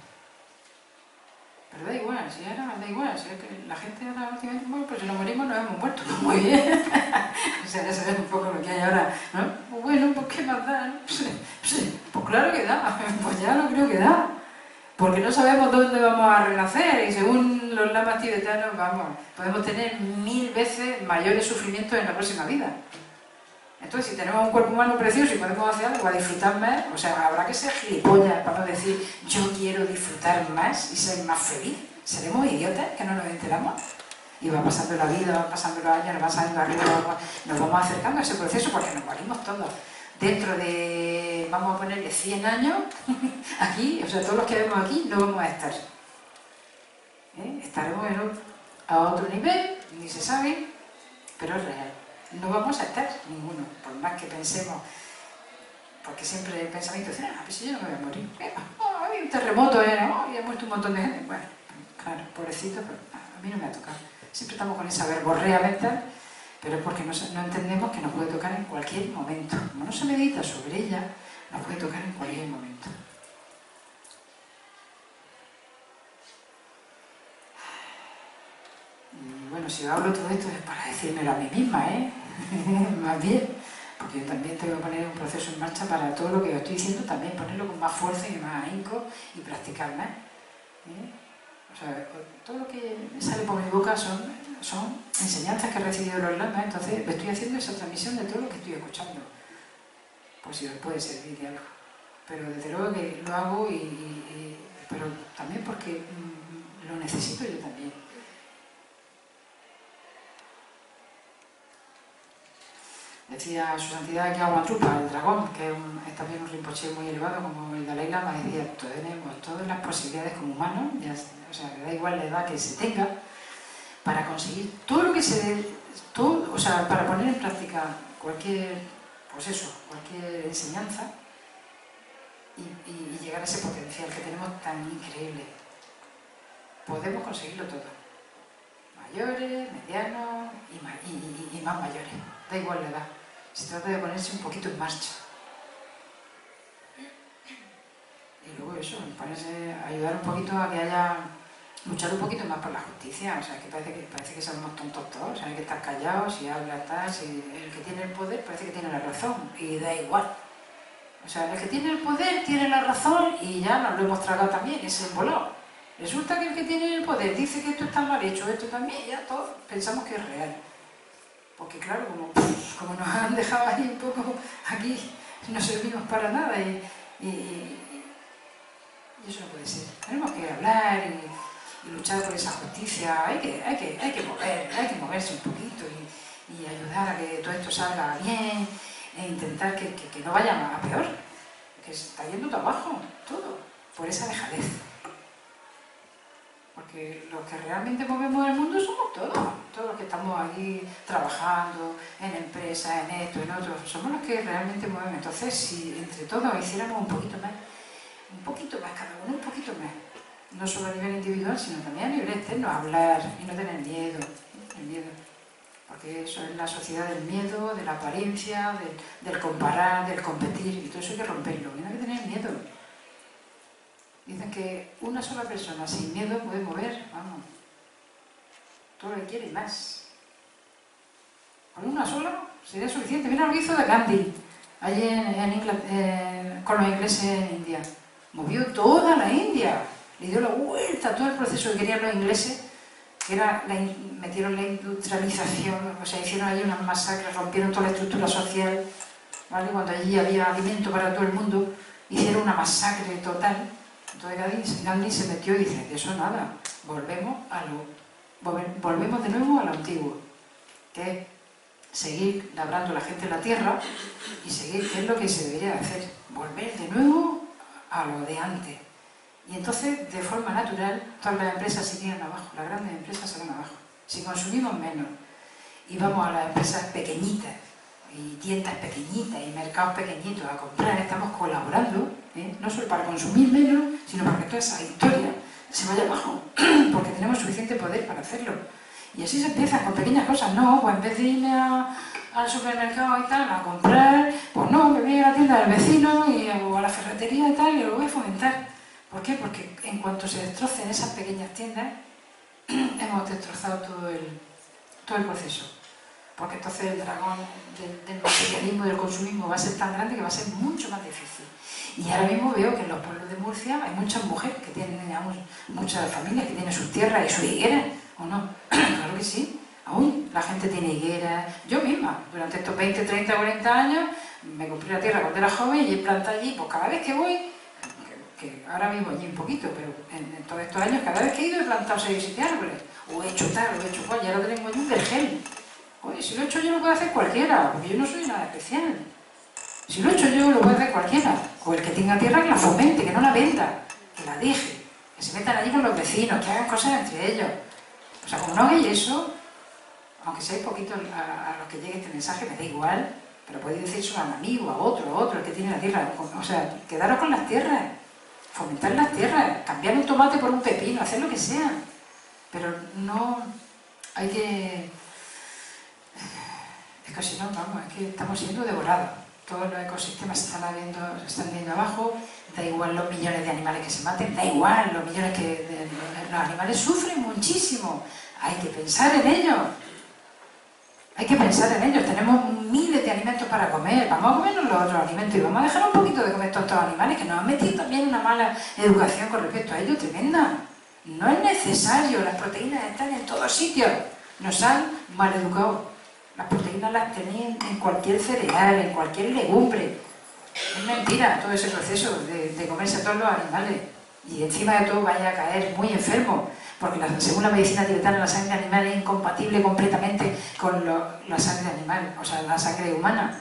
Pero da igual, si ahora da igual, si es que la gente ahora últimamente, bueno, pues si nos morimos nos hemos muerto, pues muy bien. O sea, ya sabes un poco lo que hay ahora, ¿no? Pues bueno, pues qué más da, ¿no? Pues claro que da, pues ya lo creo que da. Porque no sabemos dónde vamos a renacer y según los lamas tibetanos, vamos, podemos tener 1000 veces mayores sufrimientos en la próxima vida. Entonces, si tenemos un cuerpo humano precioso y podemos hacer algo a disfrutar más, o sea, habrá que ser gilipollas para no decir yo quiero disfrutar más y ser más feliz. ¿Seremos idiotas que no nos enteramos? Y va pasando la vida, van pasando los años, nos van saliendo arriba, nos vamos acercando a ese proceso porque nos morimos todos. Dentro de, vamos a ponerle 100 años, aquí, o sea, todos los que vemos aquí no vamos a estar. Estaremos a otro nivel, ni se sabe, pero es real. No vamos a estar ninguno, por más que pensemos, porque siempre el pensamiento dice, pues si yo no me voy a morir. Hay un terremoto, y ha muerto un montón de gente. Bueno, claro, pobrecito, pero a mí no me ha tocado. Siempre estamos con esa verborrea mental, pero es porque no entendemos que nos puede tocar en cualquier momento. Como no se medita sobre ella, nos puede tocar en cualquier momento. Y bueno, si yo hablo todo esto es para decírmelo a mí misma, más bien, porque yo también tengo que poner un proceso en marcha para todo lo que os estoy diciendo, también ponerlo con más fuerza y más ahínco y practicar más. O sea, todo lo que sale por mi boca son enseñanzas que he recibido de los lamas, entonces estoy haciendo esa transmisión de todo lo que estoy escuchando. Pues si os puede servir de algo. Pero desde luego que lo hago, pero también porque lo necesito yo también. Decía su santidad que Aguatrupa, el dragón, que es también un rinpoché muy elevado como el Dalai Lama, decía, tenemos todas las posibilidades como humanos, o sea, que da igual la edad que se tenga, para conseguir todo lo que se dé, o sea, para poner en práctica cualquier enseñanza y llegar a ese potencial que tenemos tan increíble. Podemos conseguirlo todo. Mayores, medianos y más mayores. Da igual la edad. Se trata de ponerse un poquito en marcha. Y luego eso, ayudar un poquito a que haya... luchar un poquito más por la justicia. O sea, que parece que somos tontos todos. O sea, hay que estar callados, si habla tal, si el que tiene el poder parece que tiene la razón. Y da igual. O sea, el que tiene el poder tiene la razón y ya nos lo hemos tragado también, ese embolado. Resulta que el que tiene el poder dice que esto está mal hecho, esto también, ya todos pensamos que es real. Porque claro, como nos han dejado ahí un poco, aquí no servimos para nada y eso no puede ser. Tenemos que hablar y luchar por esa justicia, hay que moverse un poquito y ayudar a que todo esto salga bien e intentar que no vaya a peor, que está yendo todo abajo, todo, por esa dejadez. Porque los que realmente movemos el mundo somos todos los que estamos aquí trabajando en empresas, en esto, en otro, somos los que realmente movemos. Entonces, si entre todos hiciéramos un poquito más cada uno, un poquito más, no solo a nivel individual, sino también a nivel externo, hablar y no tener miedo, porque eso es la sociedad del miedo, de la apariencia, del comparar, del competir, y todo eso hay que romperlo, no hay que tener miedo. Dicen que una sola persona sin miedo puede mover, vamos, todo lo que quiere y más. Con una sola sería suficiente. Mira lo que hizo de Gandhi, allí con los ingleses en India. Movió toda la India, le dio la vuelta a todo el proceso que querían los ingleses, que era metieron la industrialización, o sea, hicieron allí unas masacres, rompieron toda la estructura social, ¿vale? Cuando allí había alimento para todo el mundo, hicieron una masacre total. Entonces Gandhi se metió y dice, de eso nada, volvemos de nuevo a lo antiguo, que es seguir labrando la gente la tierra y seguir, que es lo que se debería de hacer, volver de nuevo a lo de antes. Y entonces, de forma natural, todas las empresas se tiran abajo, las grandes empresas se van abajo. Si consumimos menos y vamos a las empresas pequeñitas, y tiendas pequeñitas y mercados pequeñitos a comprar, estamos colaborando, no solo para consumir menos, sino para que toda esa historia se vaya abajo, porque tenemos suficiente poder para hacerlo. Y así se empieza con pequeñas cosas. No, pues en vez de irme al supermercado y tal, a comprar, pues no, me voy a la tienda del vecino o a la ferretería y tal, y lo voy a fomentar. ¿Por qué? Porque en cuanto se destrocen esas pequeñas tiendas, hemos destrozado todo el proceso. Porque entonces el dragón del materialismo y del consumismo va a ser tan grande que va a ser mucho más difícil. Y ahora mismo veo que en los pueblos de Murcia hay muchas mujeres que tienen, muchas familias que tienen sus tierras y sus higueras, ¿o no? Claro que sí. Aún la gente tiene higueras. Yo misma, durante estos 20, 30, 40 años, me compré la tierra cuando era joven y he plantado allí, pues cada vez que voy, que ahora vivo allí un poquito, pero en todos estos años, cada vez que he ido he plantado 6 o 7 árboles, o he hecho tal, o he hecho cual, y ahora tenemos allí un vergel. Oye, si lo he hecho yo lo puede hacer cualquiera, porque yo no soy nada especial. Si lo he hecho yo lo puede hacer cualquiera. O el que tenga tierra que la fomente, que no la venda, que la deje, que se metan allí con los vecinos, que hagan cosas entre ellos. O sea, como no hagáis eso, aunque seáis poquitos a los que llegue este mensaje, me da igual, pero podéis decírselo a un amigo, a otro, el que tiene la tierra. O sea, quedaros con las tierras, fomentar las tierras, cambiar un tomate por un pepino, hacer lo que sea. Pero no hay que... Es que si no, vamos, es que estamos siendo devorados. Todos los ecosistemas se están viendo abajo, da igual los millones de animales que se maten, da igual los millones que... los animales sufren muchísimo. Hay que pensar en ellos. Hay que pensar en ellos. Tenemos miles de alimentos para comer. Vamos a comernos los otros alimentos y vamos a dejar un poquito de comer todos estos animales que nos han metido también una mala educación con respecto a ellos, tremenda. No es necesario. Las proteínas están en todos sitios. Nos han mal educado. Las proteínas las tenéis en cualquier cereal, en cualquier legumbre. Es mentira todo ese proceso de comerse a todos los animales. Y encima de todo vaya a caer muy enfermo. Porque según la medicina tibetana, la sangre animal es incompatible completamente con la sangre animal, o sea, la sangre humana.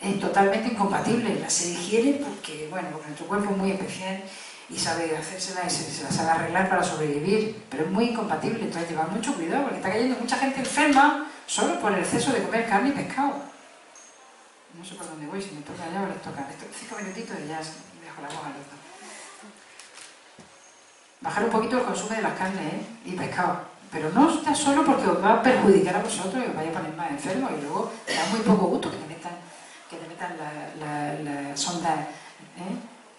Es totalmente incompatible. La se digiere porque, bueno, porque nuestro cuerpo es muy especial y sabe hacérsela y se la sabe arreglar para sobrevivir. Pero es muy incompatible, entonces llevad mucho cuidado porque está cayendo mucha gente enferma solo por el exceso de comer carne y pescado. No sé por dónde voy, si me toca allá o les toca. 5 minutitos y ya dejo la voz a los dos. Bajar un poquito el consumo de las carnes y pescado. Pero no está solo porque os va a perjudicar a vosotros y os vais a poner más enfermos y luego te da muy poco gusto que te metan la sonda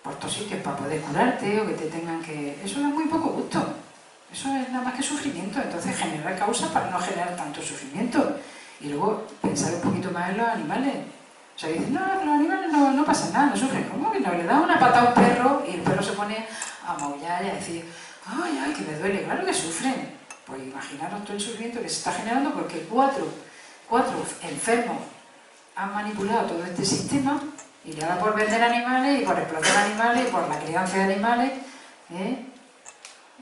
por estos sitios para poder curarte o que te tengan que... Eso da muy poco gusto. Eso es nada más que sufrimiento. Entonces generar causas para no generar tanto sufrimiento. Y luego pensar un poquito más en los animales. O sea, dicen, no, los animales no pasa nada, no sufren. ¿Cómo que no? Le da una patada a un perro y el perro se pone a maullar y a decir, ay, que me duele. Claro que sufren. Pues imaginaros todo el sufrimiento que se está generando porque cuatro enfermos han manipulado todo este sistema y le da por vender animales y por explotar animales y por la crianza de animales.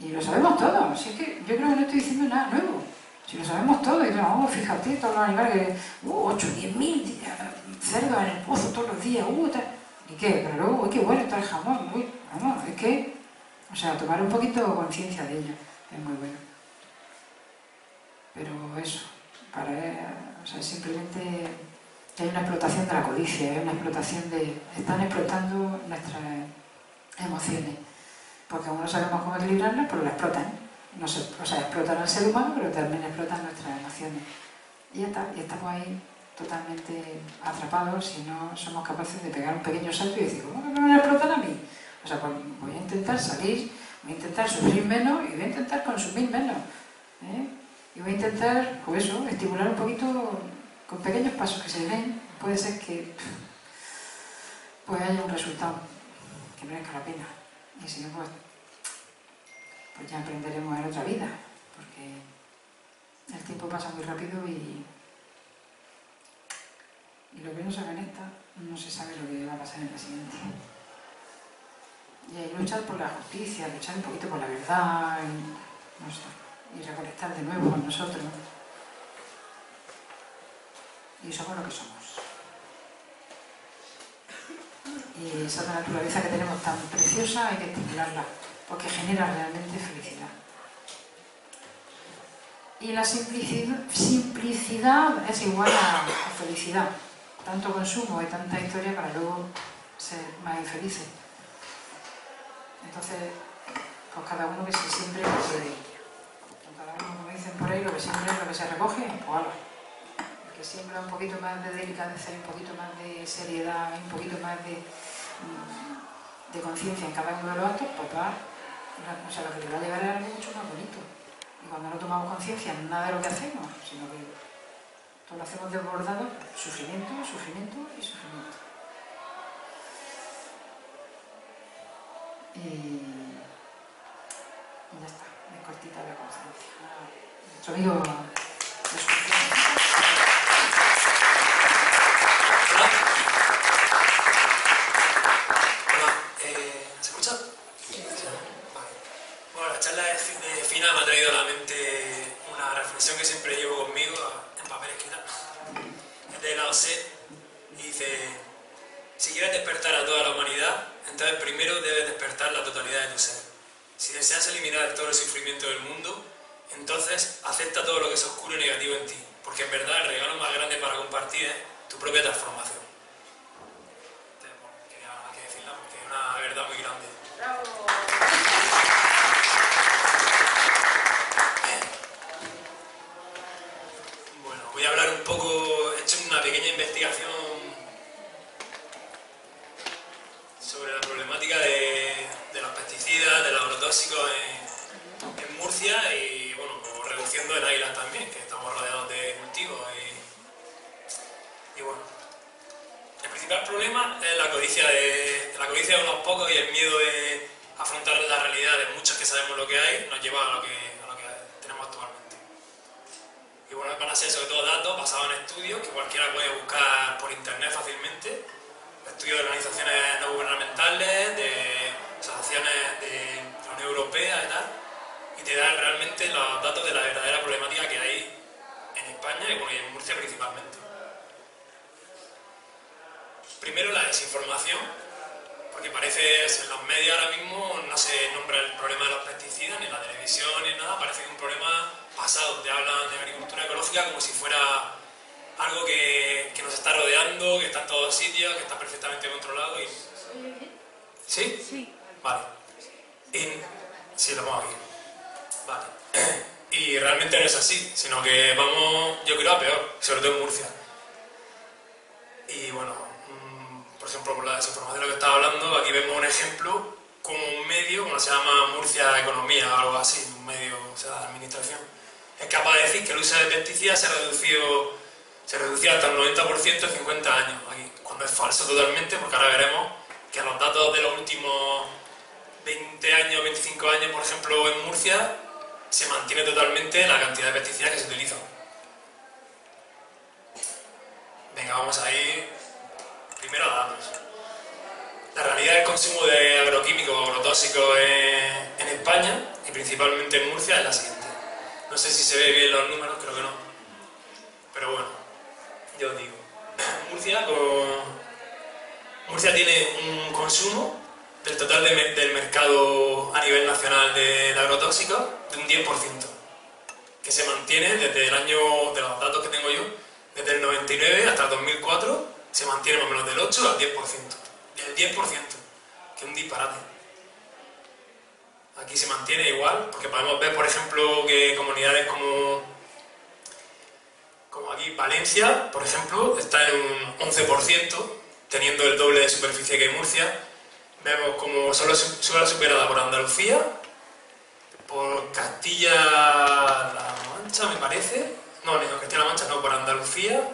Y lo sabemos todos. Si es que yo creo que no estoy diciendo nada nuevo. Si lo sabemos todo, y no, fíjate, todos los animales que 8 o 10 mil cerdos en el pozo todos los días, ¿y qué? Pero luego, qué bueno está el jamón, vamos, es que, o sea, tomar un poquito conciencia de ello es muy bueno. Pero eso, o sea, simplemente hay una explotación de la codicia, hay una explotación están explotando nuestras emociones, porque aún no sabemos cómo equilibrarlas, pero la explotan. O sea, explotan al ser humano, pero también explotan nuestras emociones. Y ya está, y estamos ahí totalmente atrapados si no somos capaces de pegar un pequeño salto y decir, ¿cómo que me van a explotar a mí? O sea, pues voy a intentar salir, voy a intentar sufrir menos y voy a intentar consumir menos. Y voy a intentar, pues eso, estimular un poquito con pequeños pasos que se ven. Puede ser que pues haya un resultado que merezca la pena. Y si no, pues ya aprenderemos en otra vida, porque el tiempo pasa muy rápido y lo que no se haga en esta, no se sabe lo que va a pasar en la siguiente. Y hay que luchar por la justicia, luchar un poquito por la verdad, no sé, y reconectar de nuevo con nosotros. Y somos lo que somos. Y esa naturaleza que tenemos tan preciosa hay que estimularla, porque genera realmente felicidad. Y la simplicidad es igual a felicidad. Tanto consumo y tanta historia para luego ser más infelices. Entonces, pues cada uno que se siembre lo que... Cada uno, como dicen por ahí, lo que siempre es lo que se recoge, pues algo. El que siembra un poquito más de delicadeza, un poquito más de seriedad, un poquito más de de conciencia en cada uno de los actos, pues o sea, lo que te va a llevar a algo mucho más bonito. Y cuando no tomamos conciencia en nada de lo que hacemos, sino que todo lo hacemos desbordado, sufrimiento, sufrimiento y sufrimiento. Y ya está, es cortita la conciencia. Nuestro amigo... ¿Se escucha? Sí. Vale. Bueno, la charla de Fina me ha traído a la mente una reflexión que siempre llevo conmigo en papel escrita. Es de Lao Tse y dice: si quieres despertar a toda la humanidad, entonces primero debes despertar la totalidad de tu ser. Si deseas eliminar todo el sufrimiento del mundo, entonces acepta todo lo que es oscuro y negativo en ti, porque en verdad el regalo más grande para compartir es tu propia transformación. Entonces, bueno, quería que decirla porque es una verdad muy grande. ¡Bravo! Bueno, voy a hablar un poco, he hecho una pequeña investigación sobre la problemática de los pesticidas, de los agrotóxicos en Murcia y, bueno, pues, reduciendo en Águilas también, que estamos rodeados de cultivos y bueno. El principal problema es la codicia de unos pocos y el miedo de afrontar la realidad de muchos que sabemos lo que hay, nos lleva a lo que tenemos actualmente. Y bueno, van a ser sobre todo datos basados en estudios que cualquiera puede buscar por internet fácilmente, estudios de organizaciones no gubernamentales, de asociaciones de la Unión Europea y tal, y te dan realmente los datos de la verdadera problemática que hay en España y, bueno, y en Murcia principalmente. Primero, la desinformación, porque parece en los medios ahora mismo no se nombra el problema de los pesticidas, ni en la televisión, ni en nada, parece que es un problema pasado. Te hablan de agricultura ecológica como si fuera algo que nos está rodeando, que está en todos sitios, que está perfectamente controlado y... ¿Sí? Sí. Vale. Sí, lo vamos aquí. Vale. Y realmente no es así, sino que vamos, yo creo, a peor, sobre todo en Murcia. Y bueno, por ejemplo, por la desinformación de lo que estaba hablando, aquí vemos un ejemplo como un medio, como se llama Murcia Economía o algo así, un medio, o sea, de administración, es capaz de decir que el uso de pesticidas se redució hasta el 90% en 50 años, aquí, cuando es falso totalmente, porque ahora veremos que a los datos de los últimos 20 años, 25 años, por ejemplo, en Murcia, se mantiene totalmente la cantidad de pesticidas que se utilizan. Venga, vamos a ir primero a datos. La realidad del consumo de agroquímicos o agrotóxicos en España, y principalmente en Murcia, es la siguiente. No sé si se ve bien los números, creo que no. Pero bueno, yo os digo. Murcia tiene un consumo del total del mercado a nivel nacional de agrotóxicos de un 10%, que se mantiene desde el año, de los datos que tengo yo, desde el 99 hasta el 2004, se mantiene más o menos del 8 al 10%. Del 10%, que es un disparate. Aquí se mantiene igual, porque podemos ver, por ejemplo, que comunidades como aquí Valencia, por ejemplo, está en un 11%, teniendo el doble de superficie que Murcia. Vemos como solo superada por Andalucía, por Castilla-La Mancha, me parece. No, Castilla-La Mancha no, por Andalucía,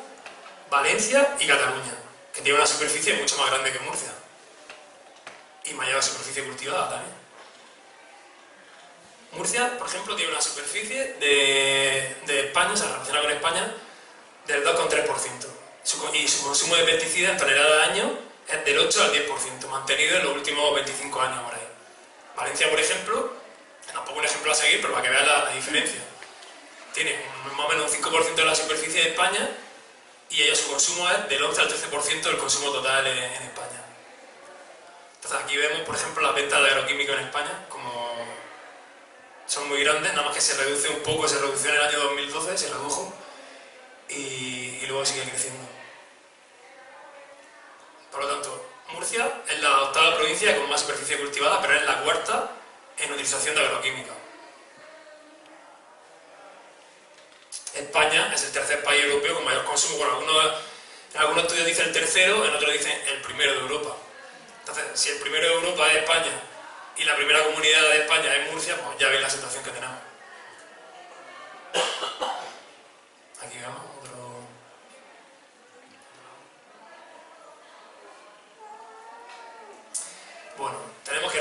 Valencia y Cataluña, que tiene una superficie mucho más grande que Murcia. Y mayor superficie cultivada también. Murcia, por ejemplo, tiene una superficie de España, o sea, relacionada con España, del 2,3%. Y su consumo de pesticidas en toneladas al año es del 8 al 10%, mantenido en los últimos 25 años por ahí. Valencia, por ejemplo, tampoco un ejemplo a seguir, pero para que vean la diferencia. Tiene más o menos un 5% de la superficie de España y ellos su consumo es del 11 al 13% del consumo total en España. Entonces aquí vemos, por ejemplo, las ventas de agroquímicos en España, como son muy grandes, nada más que se reduce un poco, se redució en el año 2012, se redujo y luego sigue creciendo. Por lo tanto, Murcia es la octava provincia con más superficie cultivada, pero es la cuarta en utilización de agroquímicos. España es el tercer país europeo con mayor consumo. Bueno, en algunos estudios dicen el tercero, en otros dicen el primero de Europa. Entonces, si el primero de Europa es España y la primera comunidad de España es Murcia, pues ya veis la situación que tenemos. Aquí vemos otro... Bueno, tenemos que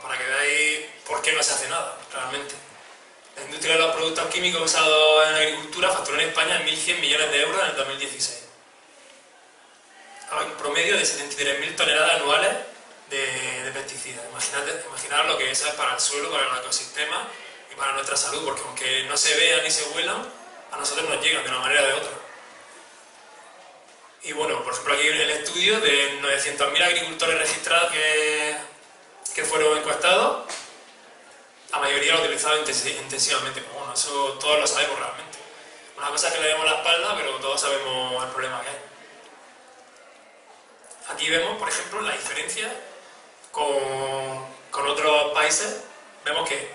para que veáis por qué no se hace nada, realmente. La industria de los productos químicos usados en agricultura facturó en España 1.100 millones de euros en el 2016. Hay un promedio de 73.000 toneladas anuales de pesticidas. Imaginad lo que eso es para el suelo, para el ecosistema y para nuestra salud, porque aunque no se vean ni se huelan, a nosotros nos llegan de una manera o de otra. Y bueno, por ejemplo aquí en el estudio de 900.000 agricultores registrados que fueron encuestados, la mayoría lo utilizaban intensivamente. Pero bueno, eso todos lo sabemos realmente. Una cosa es que le demos la espalda, pero todos sabemos el problema que hay. Aquí vemos, por ejemplo, la diferencia con otros países. Vemos que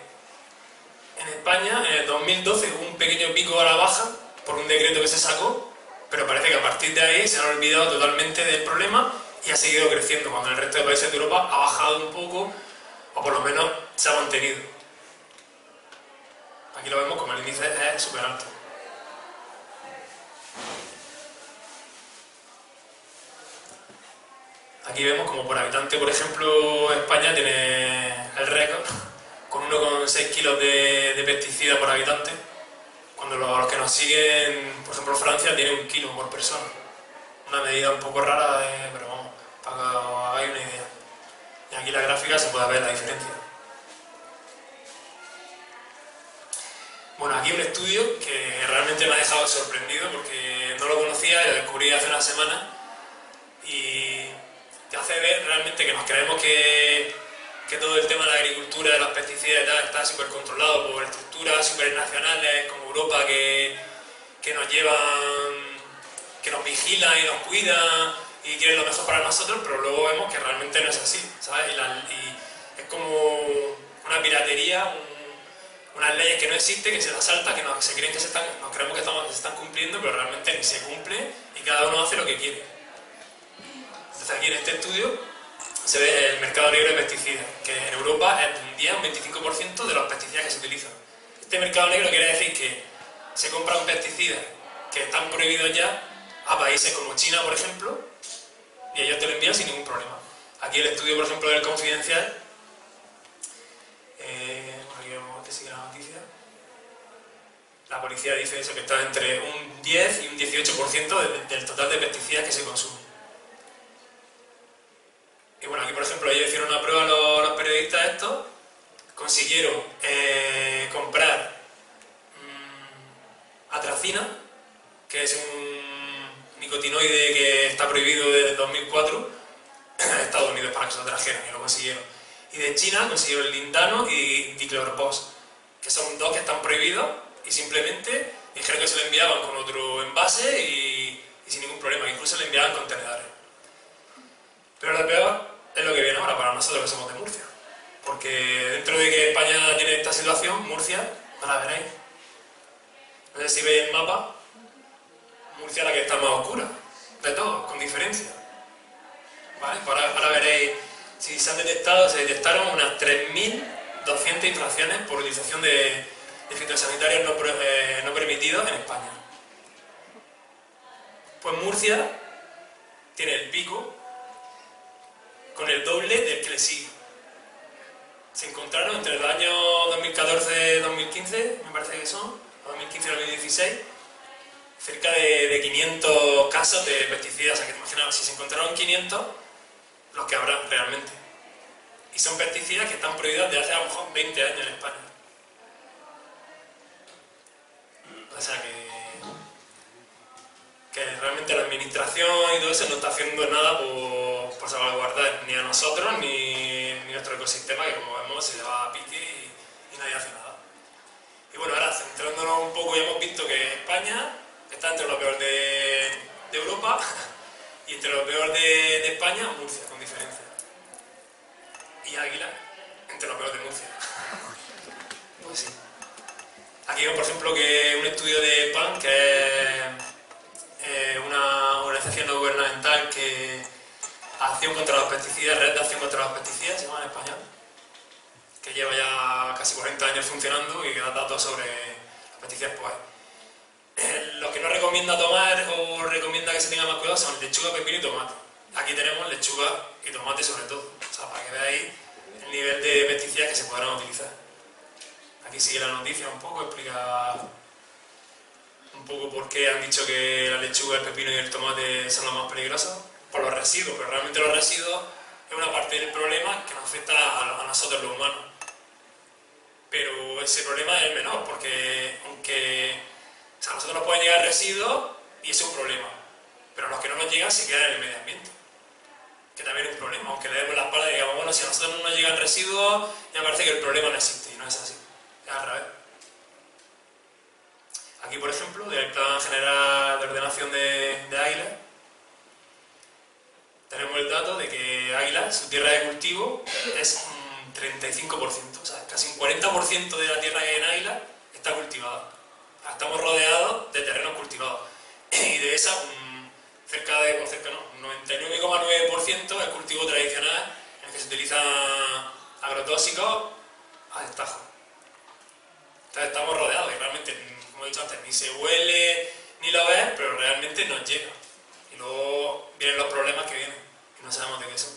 en España, en el 2012, hubo un pequeño pico a la baja por un decreto que se sacó, pero parece que a partir de ahí se han olvidado totalmente del problema y ha seguido creciendo, cuando en el resto de países de Europa ha bajado un poco, o por lo menos se ha mantenido. Aquí lo vemos como el índice es súper alto. Aquí vemos como por habitante, por ejemplo, España tiene el récord con 1,6 kilos de pesticida por habitante, cuando los que nos siguen, por ejemplo Francia, tiene 1 kilo por persona. Una medida un poco rara, pero vamos, para que os hagáis una idea. Y aquí en la gráfica se puede ver la diferencia. Bueno, aquí un estudio que realmente me ha dejado sorprendido porque no lo conocía y lo descubrí hace una semana y te hace ver realmente que nos creemos que todo el tema de la agricultura, de los pesticidas y tal, está súper controlado por estructuras supernacionales como Europa que nos llevan, que nos vigilan y nos cuidan y quieren lo mejor para nosotros, pero luego vemos que realmente no es así, ¿sabes? Y es como una piratería, unas leyes que no existen, que se las salta, que se creen que nos creemos que se están cumpliendo, pero realmente ni se cumple y cada uno hace lo que quiere. Entonces aquí en este estudio se ve el mercado negro de pesticidas, que en Europa es un 10 o un 25% de los pesticidas que se utilizan. Este mercado negro quiere decir que se compran pesticidas que están prohibidos ya a países como China, por ejemplo, y ellos te lo envían sin ningún problema. Aquí el estudio, por ejemplo, del Confidencial, aquí vemos que sigue la noticia. La policía dice eso, que está entre un 10 y un 18% del total de pesticidas que se consumen. Y bueno, aquí por ejemplo ellos hicieron una prueba, los periodistas estos, consiguieron comprar atracina, que es un nicotinoide que está prohibido desde 2004 en Estados Unidos, para que se lo trajeran y lo consiguieron. Y de China consiguieron lindano y dicloropos, que son dos que están prohibidos y simplemente dijeron que se lo enviaban con otro envase y sin ningún problema, incluso le enviaban contenedores. Pero lo peor es lo que viene ahora para nosotros que somos de Murcia, porque dentro de que España tiene esta situación, Murcia, ahora veréis, no sé si veis el mapa, Murcia es la que está más oscura de todo, con diferencia. ¿Vale? Ahora veréis, si se detectaron unas 3.200 infracciones por utilización de fitosanitarios no permitidos en España. Pues Murcia tiene el pico con el doble del que le sigue. Se encontraron entre el año 2014 y 2015, me parece que son, 2015 y 2016, cerca de 500 casos de pesticidas. O sea, que te imaginas, si se encontraron 500, los que habrá realmente. Y son pesticidas que están prohibidos desde hace a lo mejor 20 años en España. O sea que realmente la administración y todo eso no está haciendo nada por salvaguardar ni a nosotros ni nuestro ecosistema, que como vemos se le va a pique y nadie hace nada. Y bueno, ahora centrándonos un poco, ya hemos visto que España está entre lo peor de Europa y entre lo peor de España, Murcia, con diferencia. Y Águila, entre lo peor de Murcia. Pues sí. Aquí vemos, por ejemplo, que un estudio de PAN, que es una organización no gubernamental que hace Acción contra los pesticidas, Red de Acción contra los Pesticidas, se llama en español, que lleva ya casi 40 años funcionando y que da datos sobre los pesticidas. Pues, los que no recomienda tomar o recomienda que se tenga más cuidado son lechuga, pepino y tomate. Aquí tenemos lechuga y tomate sobre todo, o sea, para que veáis el nivel de pesticidas que se podrán utilizar. Aquí sigue la noticia un poco, explica un poco por qué han dicho que la lechuga, el pepino y el tomate son los más peligrosos, por los residuos, pero realmente los residuos es una parte del problema que nos afecta a nosotros los humanos. Pero ese problema es menor, porque aunque a nosotros nos pueden llegar residuos y ese es un problema, pero los que no nos llegan se quedan en el medio ambiente, que también es un problema, aunque le demos la espalda y digamos, bueno, si a nosotros no nos llegan residuos, ya parece que el problema no existe, y no es así, es al revés. Aquí, por ejemplo, del Plan General de Ordenación de Águilas, tenemos el dato de que Águilas, su tierra de cultivo, es un 35%, o sea, casi un 40% de la tierra que hay en Águilas está cultivada. Estamos rodeados de terrenos cultivados, y de esa, un 99,9% es cultivo tradicional en el que se utilizan agrotóxicos a destajo. Entonces estamos rodeados y realmente, como he dicho antes, ni se huele ni lo ves, pero realmente nos llega. Y luego vienen los problemas que vienen, que no sabemos de qué son.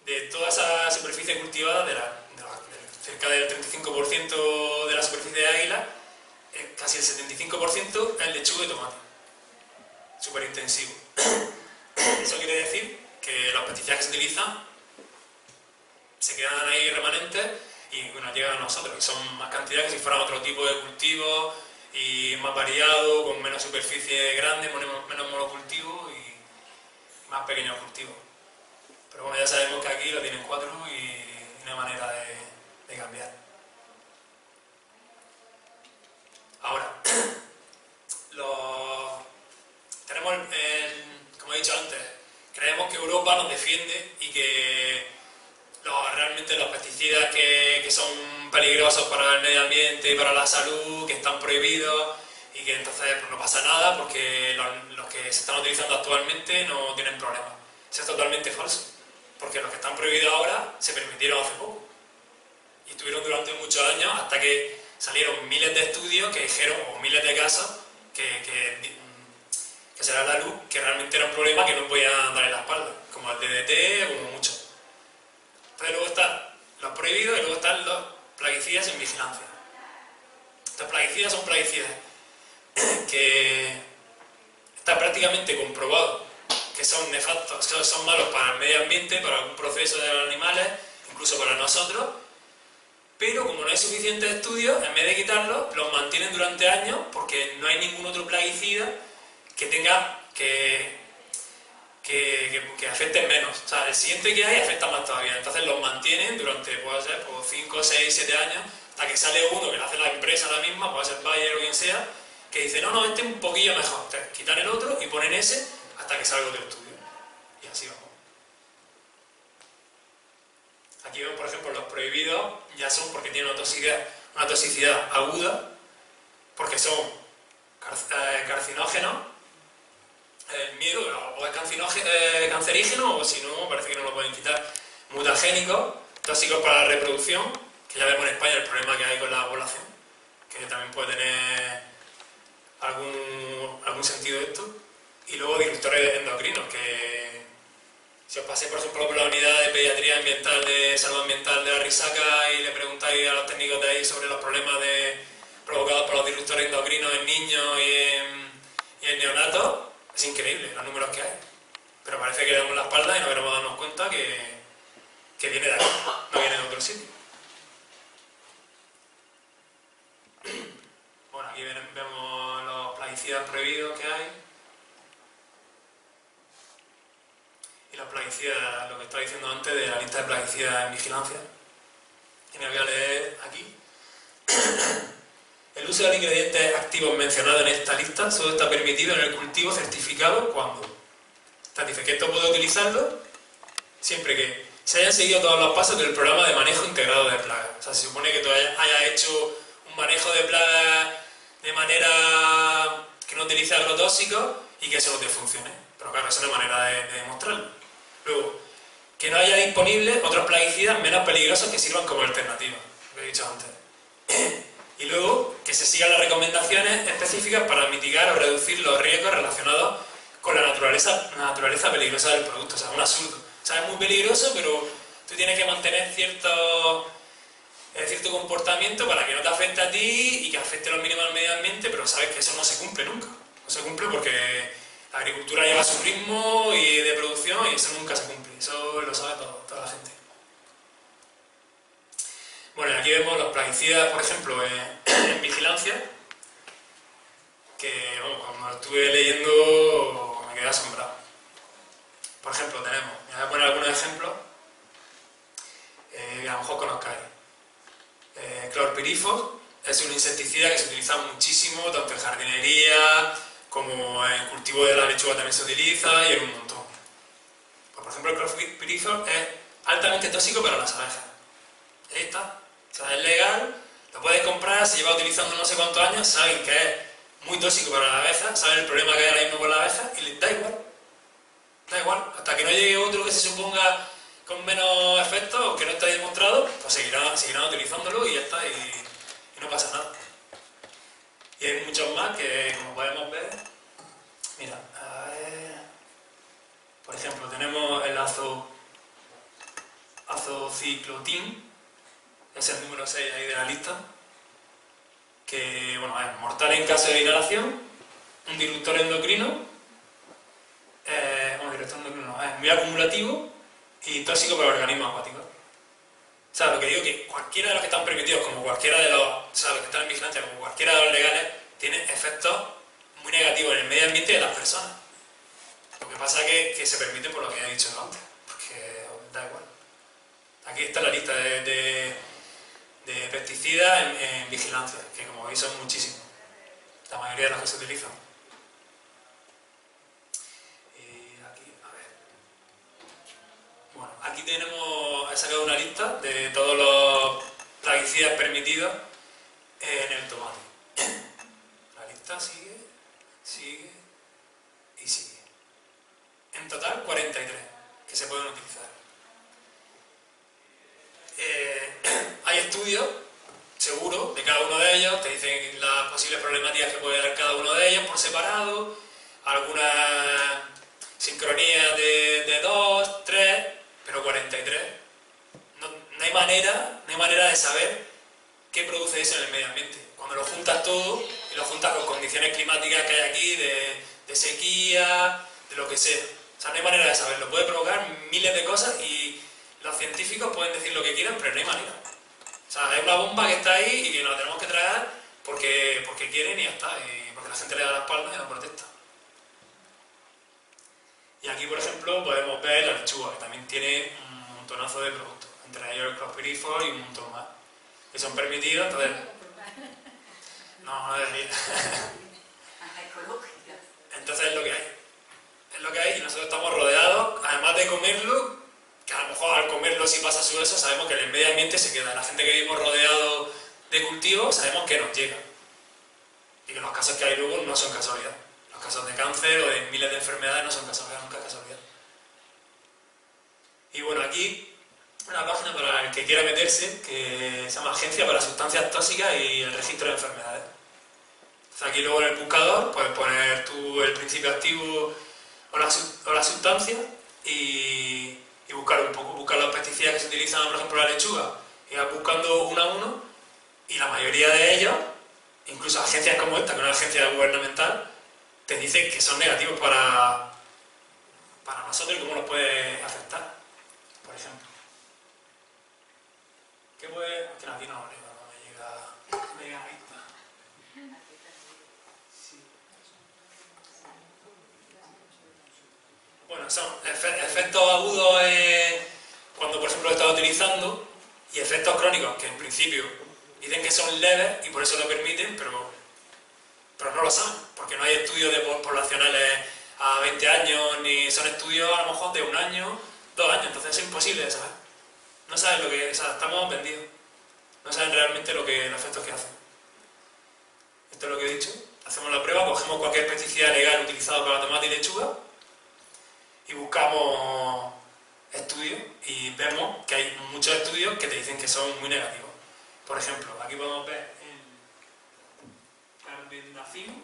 De toda esa superficie cultivada, cerca del 35% de la superficie de Águila, casi el 75% es lechuga y tomate. Súper intensivo. Eso quiere decir que los pesticidas que se utilizan se quedan ahí remanentes y bueno, llegan a nosotros, y son más cantidades que si fueran otro tipo de cultivo y más variado, con menos superficie grande, menos monocultivo y más pequeños cultivos. Pero bueno, ya sabemos que aquí lo tienen 4 y no hay manera de cambiar. Ahora, tenemos, como he dicho antes, creemos que Europa nos defiende y que realmente los pesticidas que son peligrosos para el medio ambiente y para la salud, que están prohibidos y que entonces pues, no pasa nada porque los que se están utilizando actualmente no tienen problemas. Eso es totalmente falso, porque los que están prohibidos ahora se permitieron hace poco y estuvieron durante muchos años hasta que salieron miles de estudios que dijeron, o miles de casos que se da a la luz que realmente era un problema que no podían dar en la espalda, como el DDT o como muchos. Entonces luego están los prohibidos y luego están los plaguicidas en vigilancia. Estos plaguicidas son plaguicidas que está prácticamente comprobado que son nefastos, son malos para el medio ambiente, para algún proceso de los animales, incluso para nosotros, pero como no hay suficientes estudios, en vez de quitarlos, los mantienen durante años porque no hay ningún otro plaguicida que tenga que afecten menos. O sea, el siguiente que hay afecta más todavía. Entonces los mantienen durante, puede ser, por 5, 6, 7 años, hasta que sale uno que lo hace la empresa la misma, puede ser Bayer o quien sea, que dice, no, este es un poquillo mejor. Entonces quitan el otro y ponen ese hasta que salga otro estudio. Y así vamos. Aquí vemos, por ejemplo, los prohibidos ya son porque tienen una toxicidad aguda, porque son carcinógenos, el miedo o es cancerígeno, o si no, parece que no lo pueden quitar, mutagénicos, tóxicos para la reproducción, que ya vemos en España el problema que hay con la población, que también puede tener algún sentido esto, y luego disruptores endocrinos, que si os pasáis, por ejemplo, por la unidad de pediatría ambiental de salud ambiental de la Risaca y le preguntáis a los técnicos de ahí sobre los problemas provocados por los disruptores endocrinos en niños y en neonatos, es increíble los números que hay. Pero parece que le damos la espalda y no queremos darnos cuenta que viene de aquí, no viene de otro sitio. Bueno, aquí vemos los plaguicidas prohibidos que hay. Y los plaguicidas, lo que estaba diciendo antes de la lista de plaguicidas en vigilancia. Y me voy a leer aquí. El uso de los ingredientes activos mencionados en esta lista solo está permitido en el cultivo certificado cuando. Dice que esto puede utilizarlo siempre que se hayan seguido todos los pasos del programa de manejo integrado de plagas. O sea, se supone que tú hayas hecho un manejo de plagas de manera que no utilice agrotóxicos y que eso no te funcione. Pero claro, esa no es manera de demostrarlo. Luego, que no haya disponibles otros plaguicidas menos peligrosos que sirvan como alternativa, lo que he dicho antes. Y luego, que se sigan las recomendaciones específicas para mitigar o reducir los riesgos relacionados con la naturaleza peligrosa del producto. O sea, un absurdo. O sea, es muy peligroso, pero tú tienes que mantener cierto comportamiento para que no te afecte a ti y que afecte lo mínimo al medio ambiente, pero sabes que eso no se cumple nunca. No se cumple porque la agricultura lleva su ritmo y de producción y eso nunca se cumple. Eso lo sabe toda la gente. Bueno, y aquí vemos los plaguicidas, por ejemplo, en vigilancia, que bueno, cuando lo estuve leyendo me quedé asombrado. Por ejemplo, me voy a poner algunos ejemplos que a lo mejor conozcáis. Clorpirifos es un insecticida que se utiliza muchísimo, tanto en jardinería como en el cultivo de la lechuga también se utiliza y en un montón. Pues, por ejemplo, el clorpirifos es altamente tóxico para las abejas. Ahí está. O sea, es legal, lo puedes comprar, se lleva utilizando no sé cuántos años, saben que es muy tóxico para las abejas, saben el problema que hay ahora mismo con las abejas y les da igual. Da igual, hasta que no llegue otro que se suponga con menos efectos o que no esté demostrado, pues seguirán utilizándolo y ya está, y no pasa nada. Y hay muchos más que, como podemos ver, mira, a ver, por ejemplo, tenemos el azociclotin, es el número 6 ahí de la lista, que bueno, es mortal en caso de inhalación, un disruptor endocrino, es muy acumulativo y tóxico para el organismo acuático. O sea, lo que digo que cualquiera de los que están permitidos, como cualquiera de los que están en vigilancia, como cualquiera de los legales, tiene efectos muy negativos en el medio ambiente y en las personas. Lo que pasa es que se permite por lo que he dicho antes, porque da igual. Aquí está la lista de pesticidas en vigilancia, que como veis son muchísimos, la mayoría de los que se utilizan. Y aquí, a ver. Bueno, aquí he sacado una lista de todos los plaguicidas permitidos en el tomate. La lista sigue y sigue. En total 43 que se pueden utilizar. Hay estudios, seguro, de cada uno de ellos, te dicen las posibles problemáticas que puede dar cada uno de ellos por separado, algunas sincronías de 2, 3, pero 43. No hay manera de saber qué produce eso en el medio ambiente. Cuando lo juntas todo y lo juntas con condiciones climáticas que hay aquí, de sequía, de lo que sea. O sea, no hay manera de saberlo. Puede provocar miles de cosas y los científicos pueden decir lo que quieran, pero no hay manera. O sea, es una bomba que está ahí y que nos la tenemos que tragar porque quieren y ya está, y porque la gente le da la espalda y no protesta. Y aquí, por ejemplo, podemos ver la lechuga, que también tiene un montonazo de productos, entre ellos el clorpirifos y un montón más, que son permitidos, entonces... No es decir... Entonces es lo que hay. Es lo que hay y nosotros estamos rodeados, además de comerlo, que a lo mejor al comerlo si pasa su eso, sabemos que en el medio ambiente se queda. La gente que vivimos rodeados de cultivos, sabemos que nos llega. Y que los casos que hay luego no son casualidad. Los casos de cáncer o de miles de enfermedades no son casualidad, nunca casualidad. Y bueno, aquí una página para el que quiera meterse, que se llama Agencia para Sustancias Tóxicas y el Registro de Enfermedades. Entonces aquí luego en el buscador puedes poner tú el principio activo o la sustancia y buscar un poco, buscar los pesticidas que se utilizan, por ejemplo la lechuga, y vas buscando uno a uno, y la mayoría de ellos, incluso agencias como esta, que es una agencia gubernamental, te dicen que son negativos para nosotros y cómo nos puede afectar, por ejemplo. ¿Qué puede...? Que aquí no me llega ahí. Sí. Bueno, son efectos agudos cuando, por ejemplo, lo estás utilizando, y efectos crónicos que en principio dicen que son leves y por eso lo permiten, pero no lo saben, porque no hay estudios poblacionales a 20 años, ni son estudios a lo mejor de 1 año, 2 años, entonces es imposible de saber. No saben lo que, o sea, estamos vendidos. No saben realmente los efectos que hacen. Esto es lo que he dicho. Hacemos la prueba, cogemos cualquier pesticida legal utilizado para tomate y lechuga, y buscamos estudios y vemos que hay muchos estudios que te dicen que son muy negativos. Por ejemplo, aquí podemos ver el carbendazim,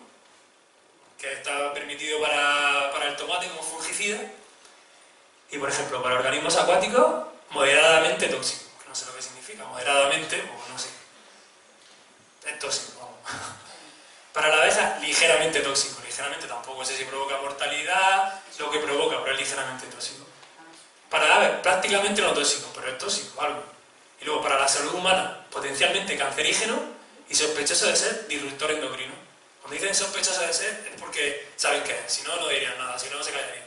que está permitido para el tomate como fungicida, y por ejemplo, para organismos acuáticos, moderadamente tóxico. No sé lo que significa, moderadamente, o no sé. Es tóxico, vamos. Para la abeja, ligeramente tóxico. Ligeramente tampoco sé si provoca mortalidad, lo que provoca, pero es ligeramente tóxico. Para la ave, prácticamente no tóxico, pero es tóxico, algo. Y luego, para la salud humana, potencialmente cancerígeno y sospechoso de ser disruptor endocrino. Cuando dicen sospechoso de ser, es porque saben qué es. Si no, no dirían nada, si no, no se callarían.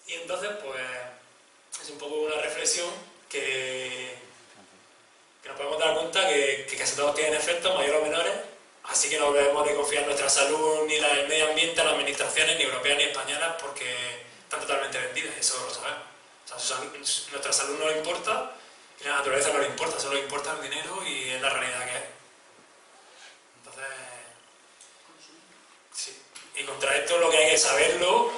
Y entonces, pues, es un poco una reflexión que nos podemos dar cuenta que casi todos tienen efectos mayores o menores, así que no debemos de confiar en nuestra salud, ni la del medio ambiente, las administraciones, ni europeas ni españolas, porque están totalmente vendidas, eso lo sabemos. O sea, nuestra salud no le importa, y la naturaleza no le importa, solo le importa el dinero y es la realidad que es. Entonces, sí. Y contra esto lo que hay que saberlo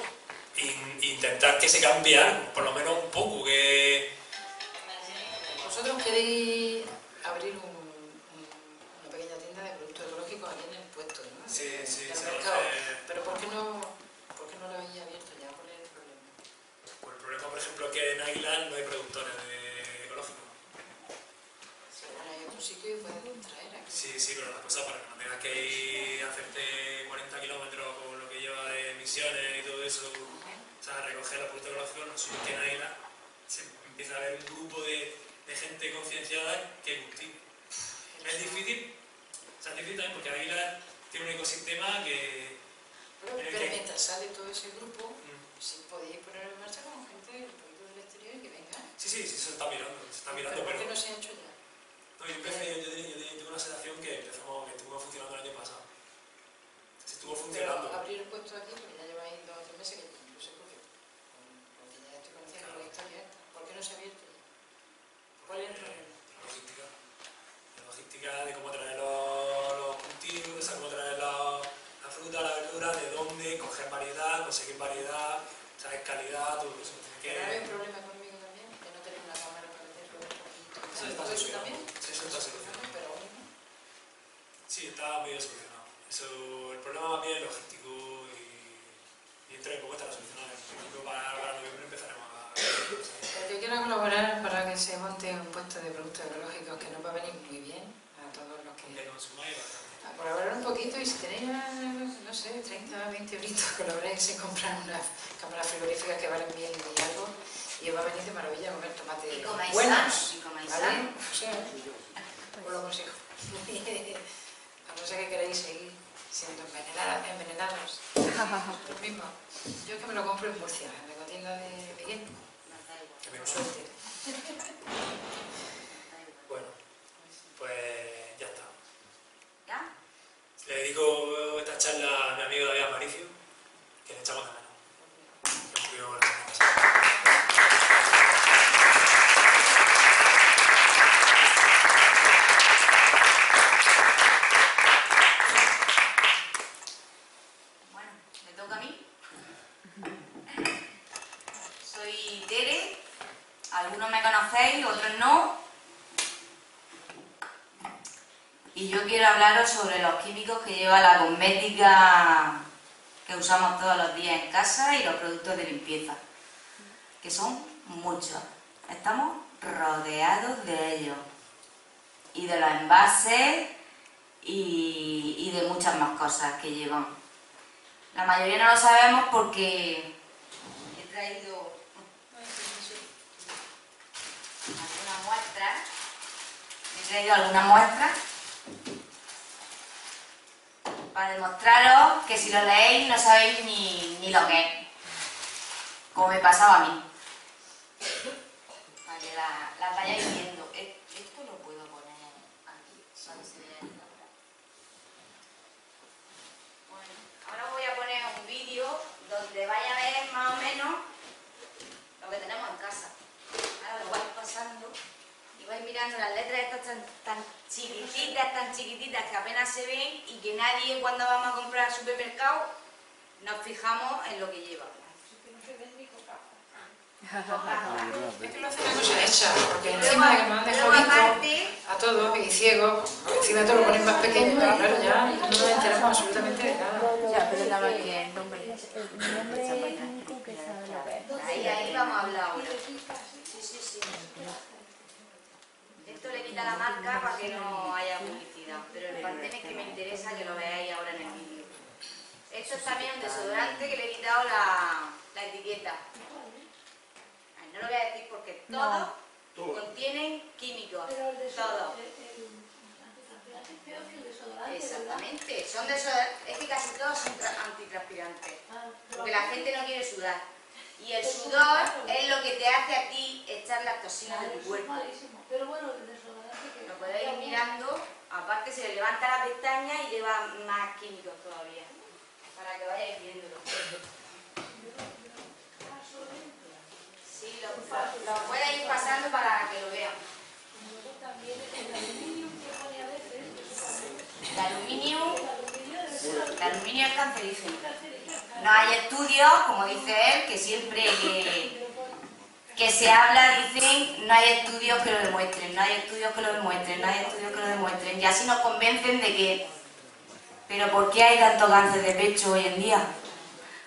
e intentar que se cambie algo, por lo menos un poco, que... ¿Vosotros queréis abrir una pequeña tienda de productos ecológicos aquí en el puesto, ¿no? Sí, sí, En el sí. mercado. Pero ¿por qué no lo habéis abierto ya? ¿Cuál es el problema? Pues el problema, por ejemplo, es que en Águila no hay productores ecológicos. Si ahora hay otro sitio y pueden traer aquí. Sí, sí, pero las cosas para que no tengas que ir a hacerte 40 kilómetros con lo que lleva de emisiones y todo eso, o sea, recoger los productos ecológicos, no solo que en Águila se empieza a ver un grupo de gente concienciada que cultiva. Es difícil, o sea, es difícil también porque Águila tiene un ecosistema que... Pero mientras sale todo ese grupo, si podéis poner en marcha con gente un poquito del exterior y que venga. Sí, sí, sí, se está mirando, ¿Pero por qué no se ha hecho ya? No, yo tengo una asociación que estuvo funcionando el año pasado. Se estuvo funcionando. Pero abrir el puesto aquí, porque ya lleváis 2 o 3 meses que no sé por qué. Porque ya estoy conociendo la historia esta. ¿Por qué no se ha abierto ya? ¿Cuál es el problema? La logística. La logística de cómo traer los cultivos, o sea, cómo traer la fruta, la verdura, de dónde, coger variedad, conseguir variedad, saber calidad, todo eso. ¿Pero hay un problema económico también? De no tener una cámara para meterlo un poquito. ¿Todo eso también? Sí, eso está solucionado. Pero aún no. Sí, está medio solucionado. Eso, el problema más bien es logístico y dentro de poco estará solucionado. En principio para noviembre empezaremos a... Yo quiero colaborar para que se monte un puesto de productos ecológicos que nos va a venir muy bien a todos los que... Que consumáis bastante. A colaborar un poquito y si tenéis, no sé, 30, 20 euritos, colaboréis en comprar unas cámaras frigoríficas que valen bien y algo y os va a venir de maravilla comer tomates Y comáis buenos, sano, y comáis ¿vale? sano. O sea, os lo consigo. A no ser que queréis seguir siendo envenenados. Lo mismo. Yo es que me lo compro en Murcia, en la tienda de Miguel. Con suerte. Bueno, pues ya está. ¿Ya? Le dedico esta charla a mi amigo David Aparicio, que le echamos de menos. Que murió la semana pasada. Bueno, me toca a mí. Soy Tere. Algunos me conocéis, otros no. Y yo quiero hablaros sobre los químicos que lleva la cosmética que usamos todos los días en casa y los productos de limpieza, que son muchos. Estamos rodeados de ellos. Y de los envases y de muchas más cosas que llevan. La mayoría no lo sabemos porque he traído algunas muestras. Para demostraros que si lo leéis no sabéis ni lo que es, como me pasaba a mí. Para que la vayáis viendo. Esto lo puedo poner aquí, para que se vea en la cámara. Bueno, ahora voy a poner un vídeo donde vaya a ver más o menos lo que tenemos en casa. Ahora lo vais pasando y vais mirando las letras estas tan chiquititas que apenas se ven y que nadie cuando vamos a comprar al supermercado nos fijamos en lo que lleva. Es que lo hace una cosa hecha, porque encima de que nos han dejado vistos a todos y ciegos, encima de todo lo ponen más pequeño, y claro, ya no nos enteramos absolutamente de nada. Ya, pero nada más que el nombre. Ahí vamos a hablar ahora. Sí. Esto le quita la marca para que no haya publicidad, pero el partén es que me interesa que lo veáis ahora en el vídeo. Esto es también un desodorante que le he quitado la etiqueta. No lo voy a decir porque todos contienen químicos. Todos. Exactamente. Son desodorantes. Es que casi todos son antitranspirantes. Porque la gente no quiere sudar. Y el sudor es lo que te hace a ti echar las toxinas de tu cuerpo. Lo podéis ir mirando. Aparte se le levanta la pestaña y lleva más químicos todavía. Para que vayáis viéndolo. Sí, lo puedes ir pasando para que lo vean. El aluminio es cancerígeno. No hay estudios, como dice él, que siempre que se habla, dicen, no hay estudios que lo demuestren, no hay estudios que lo demuestren, no hay estudios que lo demuestren. Y así nos convencen de que, pero ¿por qué hay tanto cáncer de pecho hoy en día?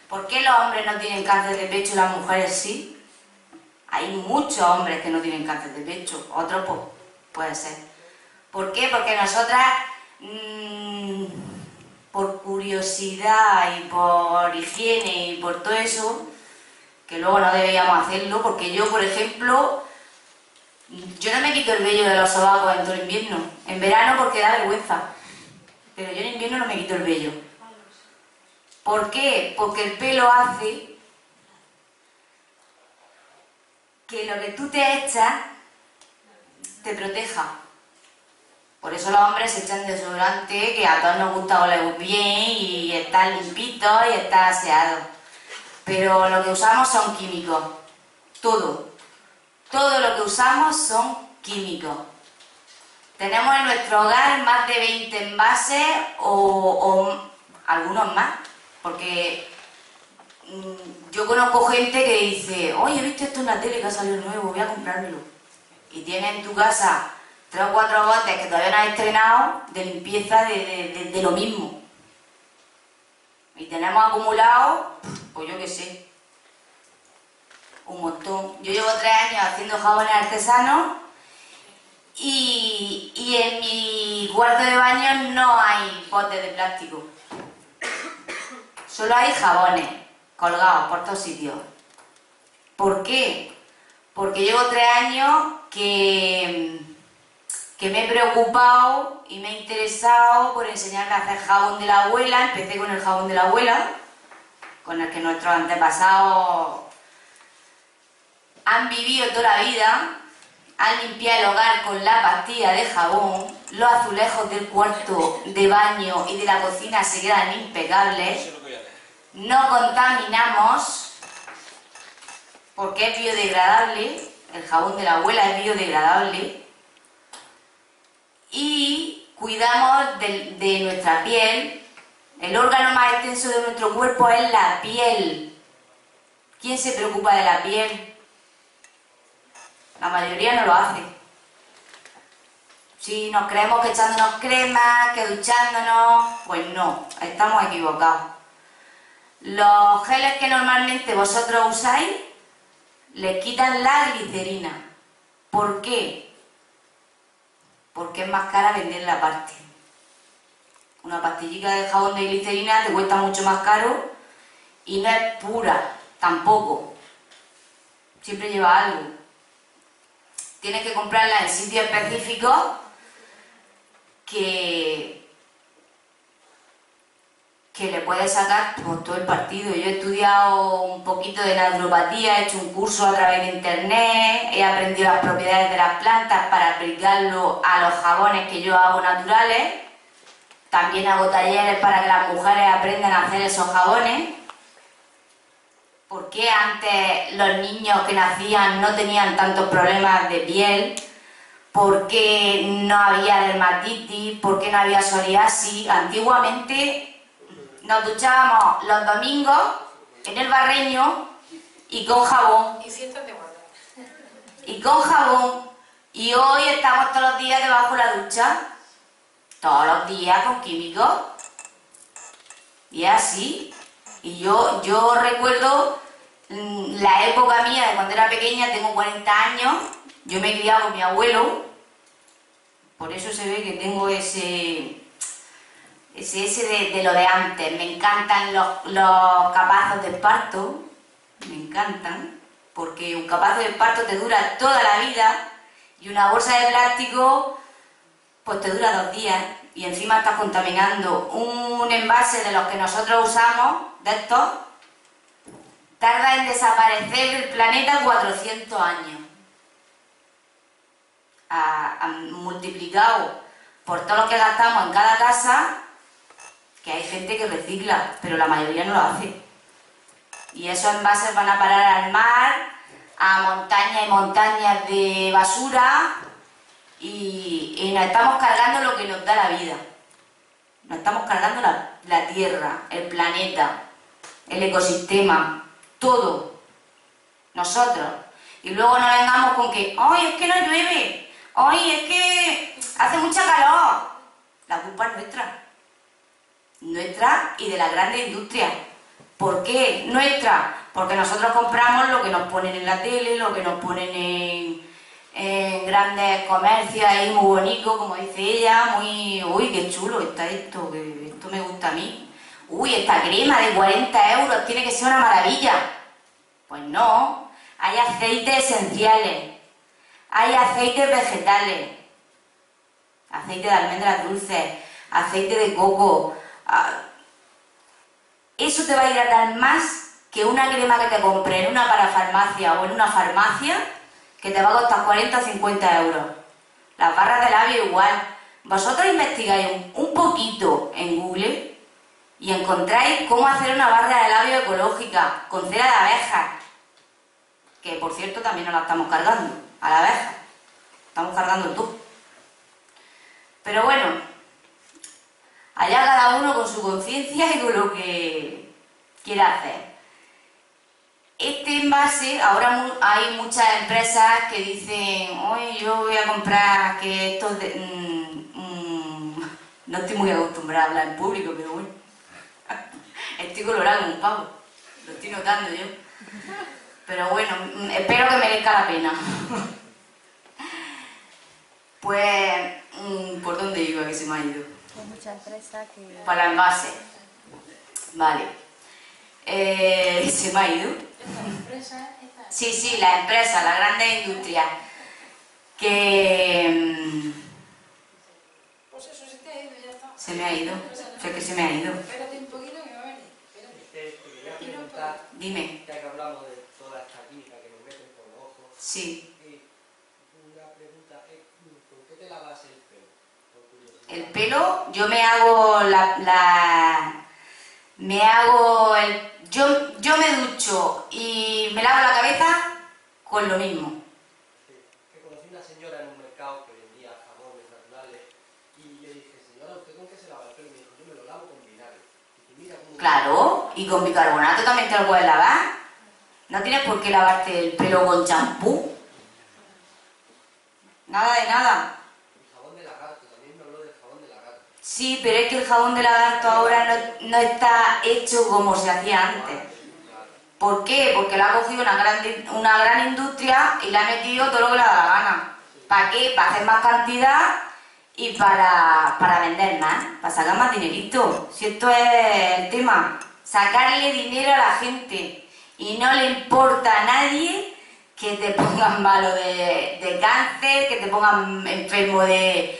¿Por qué los hombres no tienen cáncer de pecho y las mujeres sí? Hay muchos hombres que no tienen cáncer de pecho, otros pues, puede ser. ¿Por qué? Porque nosotras, por curiosidad y por higiene y por todo eso, que luego no deberíamos hacerlo, porque yo, por ejemplo, yo no me quito el vello de los sobacos en todo el invierno. En verano porque da vergüenza, pero yo en invierno no me quito el vello. ¿Por qué? Porque el pelo hace que lo que tú te echas te proteja. Por eso los hombres se echan desodorante, que a todos nos gusta oler bien y estar limpitos y estar aseados. Pero lo que usamos son químicos. Todo lo que usamos son químicos. Tenemos en nuestro hogar más de 20 envases o algunos más, porque yo conozco gente que dice, oye, he visto esto en la tele que ha salido nuevo, voy a comprármelo. Y tienes en tu casa 3 o 4 botes que todavía no has estrenado de limpieza de lo mismo. Y tenemos acumulado, pues yo qué sé, un montón. Yo llevo 3 años haciendo jabones artesanos y en mi cuarto de baño no hay botes de plástico. Solo hay jabones colgados por todos sitios. ¿Por qué? Porque llevo 3 años que me he preocupado y me he interesado por enseñarme a hacer jabón de la abuela. Empecé con el jabón de la abuela, con el que nuestros antepasados han vivido toda la vida. Han limpiado el hogar con la pastilla de jabón. Los azulejos del cuarto de baño y de la cocina se quedan impecables. No contaminamos porque es biodegradable. El jabón de la abuela es biodegradable. Y cuidamos de nuestra piel. El órgano más extenso de nuestro cuerpo es la piel. ¿Quién se preocupa de la piel? La mayoría no lo hace. Si nos creemos que echándonos crema, que duchándonos, pues no, estamos equivocados. Los geles que normalmente vosotros usáis les quitan la glicerina. ¿Por qué? Porque es más cara venderla aparte. Una pastillita de jabón de glicerina te cuesta mucho más caro y no es pura, tampoco. Siempre lleva algo. Tienes que comprarla en sitios específicos que le puedes sacar pues, todo el partido. Yo he estudiado un poquito de naturopatía, he hecho un curso a través de internet, he aprendido las propiedades de las plantas para aplicarlo a los jabones que yo hago naturales. También hago talleres para que las mujeres aprendan a hacer esos jabones. ¿Por qué antes los niños que nacían no tenían tantos problemas de piel? ¿Por qué no había dermatitis? ¿Por qué no había psoriasis? Antiguamente nos duchábamos los domingos en el Barreño y con jabón. Y cientos de guardas. Y con jabón. Y hoy estamos todos los días debajo de la ducha. Todos los días con químicos. Y es así. Y yo recuerdo la época mía de cuando era pequeña, tengo 40 años, yo me he criado con mi abuelo, por eso se ve que tengo ese de lo de antes. Me encantan los capazos de esparto, me encantan, porque un capazo de esparto te dura toda la vida y una bolsa de plástico pues te dura 2 días y encima estás contaminando. Un envase de los que nosotros usamos, de estos, tarda en desaparecer del planeta 400 años. Multiplicado por todo lo que gastamos en cada casa, que hay gente que recicla, pero la mayoría no lo hace. Y esos envases van a parar al mar, a montañas y montañas de basura, y nos estamos cargando lo que nos da la vida. Nos estamos cargando la tierra, el planeta, el ecosistema, todo. Nosotros. Y luego no vengamos con que, ¡ay, es que no llueve! ¡Ay, es que hace mucha calor! La culpa es nuestra. Nuestra y de la grande industria. ¿Por qué nuestra? Porque nosotros compramos lo que nos ponen en la tele, lo que nos ponen en grandes comercios ahí muy bonito, como dice ella, muy... ¡Uy, qué chulo está esto! Que esto me gusta a mí. ¡Uy, esta crema de 40 euros tiene que ser una maravilla! Pues no, hay aceites esenciales, hay aceites vegetales, aceite de almendras dulces, aceite de coco. Eso te va a hidratar más que una crema que te compres en una parafarmacia o en una farmacia que te va a costar 40 o 50 euros. Las barras de labio igual. Vosotros investigáis un poquito en Google y encontráis cómo hacer una barra de labio ecológica con cera de abejas, que por cierto también nos la estamos cargando, a la abeja. Estamos cargando tú. Pero bueno, allá cada uno con su conciencia y con lo que quiera hacer. Este envase, ahora hay muchas empresas que dicen, oye, yo voy a comprar que esto no estoy muy acostumbrada a hablar en público, pero bueno. Estoy colorada como un pavo, lo estoy notando yo. Pero bueno, espero que merezca la pena. Pues, ¿por dónde iba que se me ha ido? Hay muchas empresas que... Para el envase. Vale. ¿Se me ha ido? Sí, la empresa, la grande industria. Que... Pues eso se te ha ido, ya está. Se me ha ido. Sé que se me ha ido. Espérate un poquito que me va a venir. Te quería preguntar, Dime. ya que hablamos de toda esta química que nos meten por los ojos, Sí. una pregunta es, ¿por qué te lavas el pelo? Por curiosidad. El pelo, yo me hago yo me ducho y me lavo la cabeza con lo mismo. Sí, que conocí una señora en un mercado que vendía jabones naturales y le dije, señora, ¿usted con qué se lava el pelo? Y me dijo, yo me lo lavo con vinagre. Y mira cómo... Claro, y con bicarbonato también te lo puedes lavar. No tienes por qué lavarte el pelo con champú. Nada de nada. El jabón de lagarto, también me habló del jabón de lagarto. Sí, pero es que el jabón de lagarto ahora no está hecho como se hacía antes. ¿Por qué? Porque lo ha cogido una gran industria y le ha metido todo lo que le da la gana. ¿Para qué? Para hacer más cantidad y para vender más, para sacar más dinerito. Si esto es el tema, sacarle dinero a la gente. Y no le importa a nadie que te pongan malo de cáncer, que te pongan enfermo de...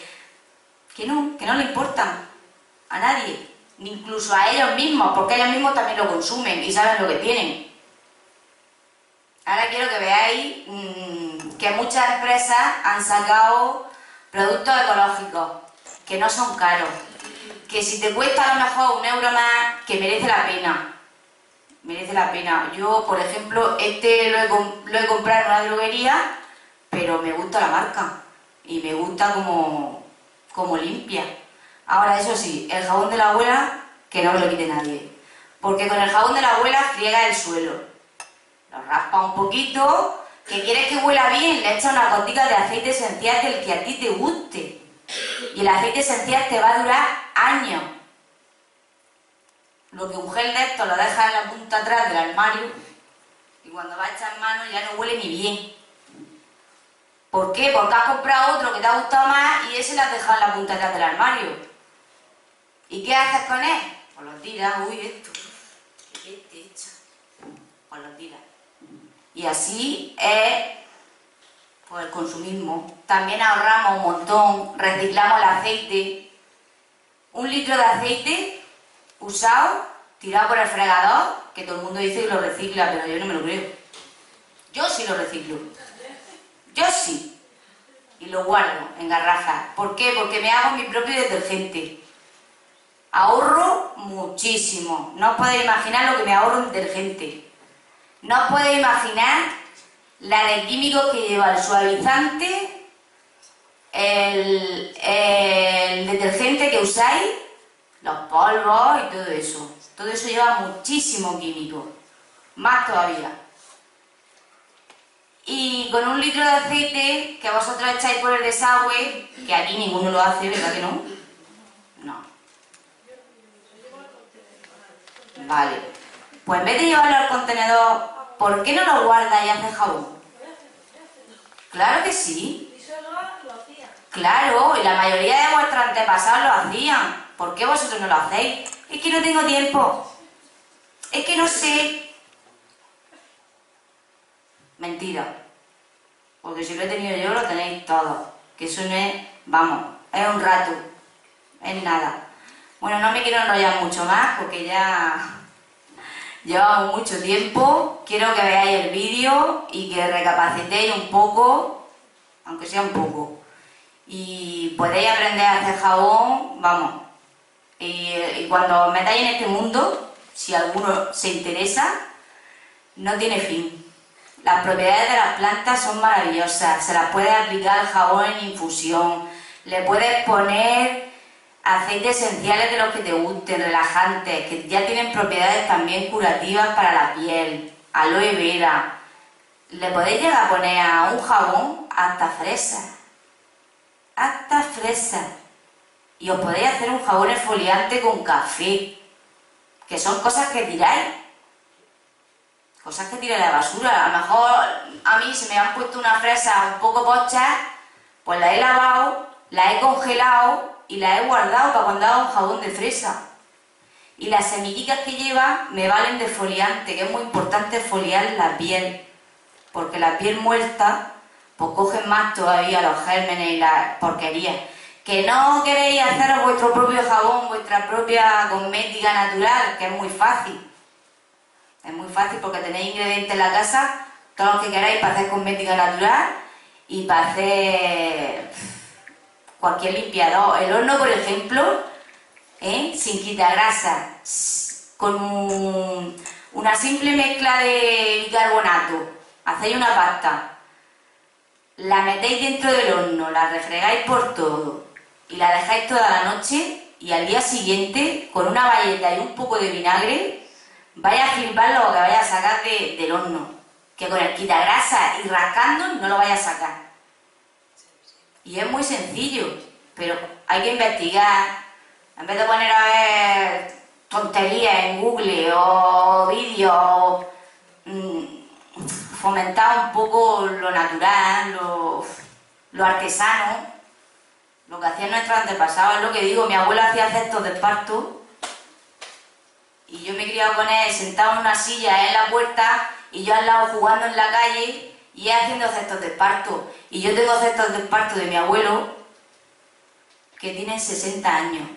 Que no le importan a nadie, ni incluso a ellos mismos, porque ellos mismos también lo consumen y saben lo que tienen. Ahora quiero que veáis que muchas empresas han sacado productos ecológicos, que no son caros, que si te cuesta a lo mejor 1 euro más, que merece la pena. Merece la pena. Yo, por ejemplo, lo he comprado en una droguería, pero me gusta la marca y me gusta como limpia. Ahora, eso sí, el jabón de la abuela, que no me lo quite nadie. Porque con el jabón de la abuela friega el suelo. lo raspa un poquito, que quieres que huela bien, le echas una gotica de aceite esencial del que a ti te guste. Y el aceite esencial te va a durar años. Lo que un gel de esto lo dejas en la punta atrás del armario y cuando va a echar mano ya no huele ni bien. ¿Por qué? Porque has comprado otro que te ha gustado más y ese lo has dejado en la punta atrás del armario. ¿Y qué haces con él? Pues lo tiras, uy, esto, ¿qué te echa? Pues lo tiras. Y así es pues, el consumismo. También ahorramos un montón, reciclamos el aceite. 1 litro de aceite usado, tirado por el fregador, que todo el mundo dice que lo recicla, pero yo no me lo creo. Yo sí lo reciclo. Yo sí. Y lo guardo en garrafas. ¿Por qué? Porque me hago mi propio detergente. Ahorro muchísimo. No os podéis imaginar lo que me ahorro en detergente. No os podéis imaginar la de químicos que lleva el suavizante, el detergente que usáis, los polvos y todo eso. Todo eso lleva muchísimo químico. Más todavía. Y con 1 litro de aceite que vosotros echáis por el desagüe, que aquí ninguno lo hace, ¿verdad que no? No. Vale. Pues en vez de llevarlo al contenedor, ¿por qué no lo guardas y haces jabón? Claro que sí. Claro, y la mayoría de vuestros antepasados lo hacían. ¿Por qué vosotros no lo hacéis? Es que no tengo tiempo. Es que no sé. Mentira. Porque si lo he tenido yo, lo tenéis todos. Que eso no es, vamos, es un rato. Es nada. Bueno, no me quiero enrollar mucho más porque ya llevamos mucho tiempo. Quiero que veáis el vídeo y que recapacitéis un poco, aunque sea un poco. Y podéis aprender a hacer jabón, vamos. Y cuando os metáis en este mundo, si alguno se interesa, no tiene fin. Las propiedades de las plantas son maravillosas, se las puede aplicar al jabón en infusión, le puedes poner aceites esenciales de los que te gusten, relajantes, que ya tienen propiedades también curativas para la piel, aloe vera. Le podéis llegar a poner a un jabón hasta fresa. Y os podéis hacer un jabón exfoliante con café, que son cosas que tiráis. Cosas que tiré a la basura. A lo mejor a mí se me han puesto una fresa un poco pochas, pues la he lavado, la he congelado y la he guardado para cuando haga un jabón de fresa. Y las semillitas que lleva me valen de exfoliante, que es muy importante exfoliar la piel, porque la piel muerta pues coge más todavía los gérmenes y las porquerías. Que no queréis haceros vuestro propio jabón, vuestra propia cosmética natural, que es muy fácil. Es muy fácil porque tenéis ingredientes en la casa, todos los que queráis para hacer cosmética natural y para hacer cualquier limpiador. El horno, por ejemplo, sin quitagrasa, con una simple mezcla de bicarbonato, hacéis una pasta, la metéis dentro del horno, la refregáis por todo y la dejáis toda la noche y al día siguiente, con una bayeta y un poco de vinagre, vaya a flipar lo que vaya a sacar del horno, que con el quitagrasa y rascando no lo vaya a sacar. Y es muy sencillo, pero hay que investigar. En vez de poner a ver tonterías en Google o vídeos, fomentar un poco lo natural, lo artesano, lo que hacían nuestros antepasados. Es lo que digo, mi abuela hacía cestos de esparto. Y yo me he criado con él sentado en una silla en la puerta y yo al lado jugando en la calle y él haciendo cestos de esparto. Y yo tengo cestos de esparto de mi abuelo que tienen 60 años.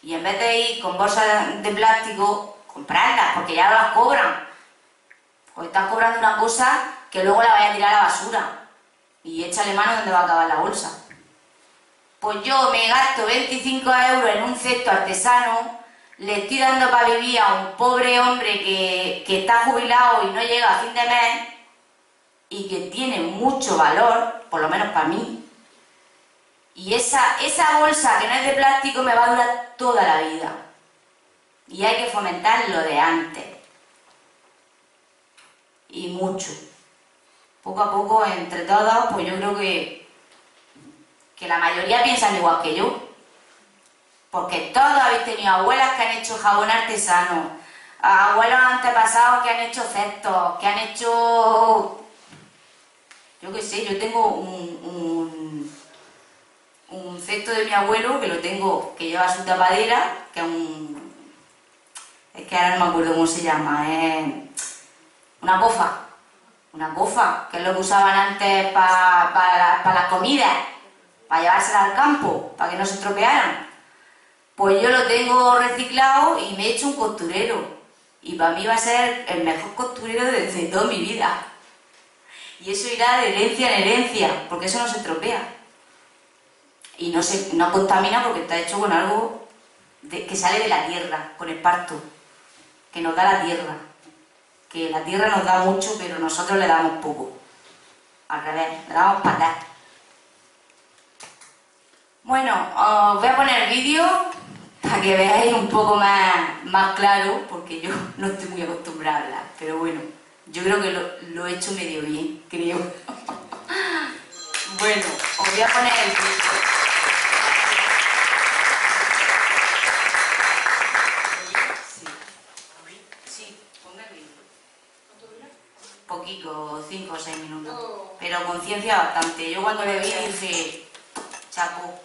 Y en vez de ir con bolsas de plástico, comprarlas, porque ya no las cobran. Porque están cobrando una cosa que luego la vaya a tirar a la basura. Y échale mano donde va a acabar la bolsa. Pues yo me gasto 25 € en un cesto artesano. Le estoy dando para vivir a un pobre hombre que está jubilado y no llega a fin de mes y que tiene mucho valor, por lo menos para mí. Y esa bolsa que no es de plástico me va a durar toda la vida. Y hay que fomentar lo de antes. y mucho. Poco a poco, entre todos, pues yo creo que la mayoría piensan igual que yo. Porque todos habéis tenido abuelas que han hecho jabón artesano, abuelos antepasados que han hecho cestos, que han hecho... Yo qué sé, yo tengo un cesto de mi abuelo que lo tengo, que lleva su tapadera, que es que ahora no me acuerdo cómo se llama, es una cofa, que es lo que usaban antes para las comidas, para llevársela al campo, para que no se estropearan. Pues yo lo tengo reciclado y me he hecho un costurero. Y para mí va a ser el mejor costurero de toda mi vida. Y eso irá de herencia en herencia, porque eso no se estropea. Y no contamina porque está hecho con algo que sale de la tierra, con el parto, que nos da la tierra. Que la tierra nos da mucho, pero nosotros le damos poco. Al revés, le damos patas. Bueno, os voy a poner el vídeo para que veáis un poco más claro, porque yo no estoy muy acostumbrada a hablar, pero bueno, yo creo que lo he hecho medio bien, creo. Bueno, os voy a poner el vídeo. Sí, ponga el vídeo. Poquito, 5 o 6 minutos, pero conciencia bastante. Yo cuando le vi dije, chapo.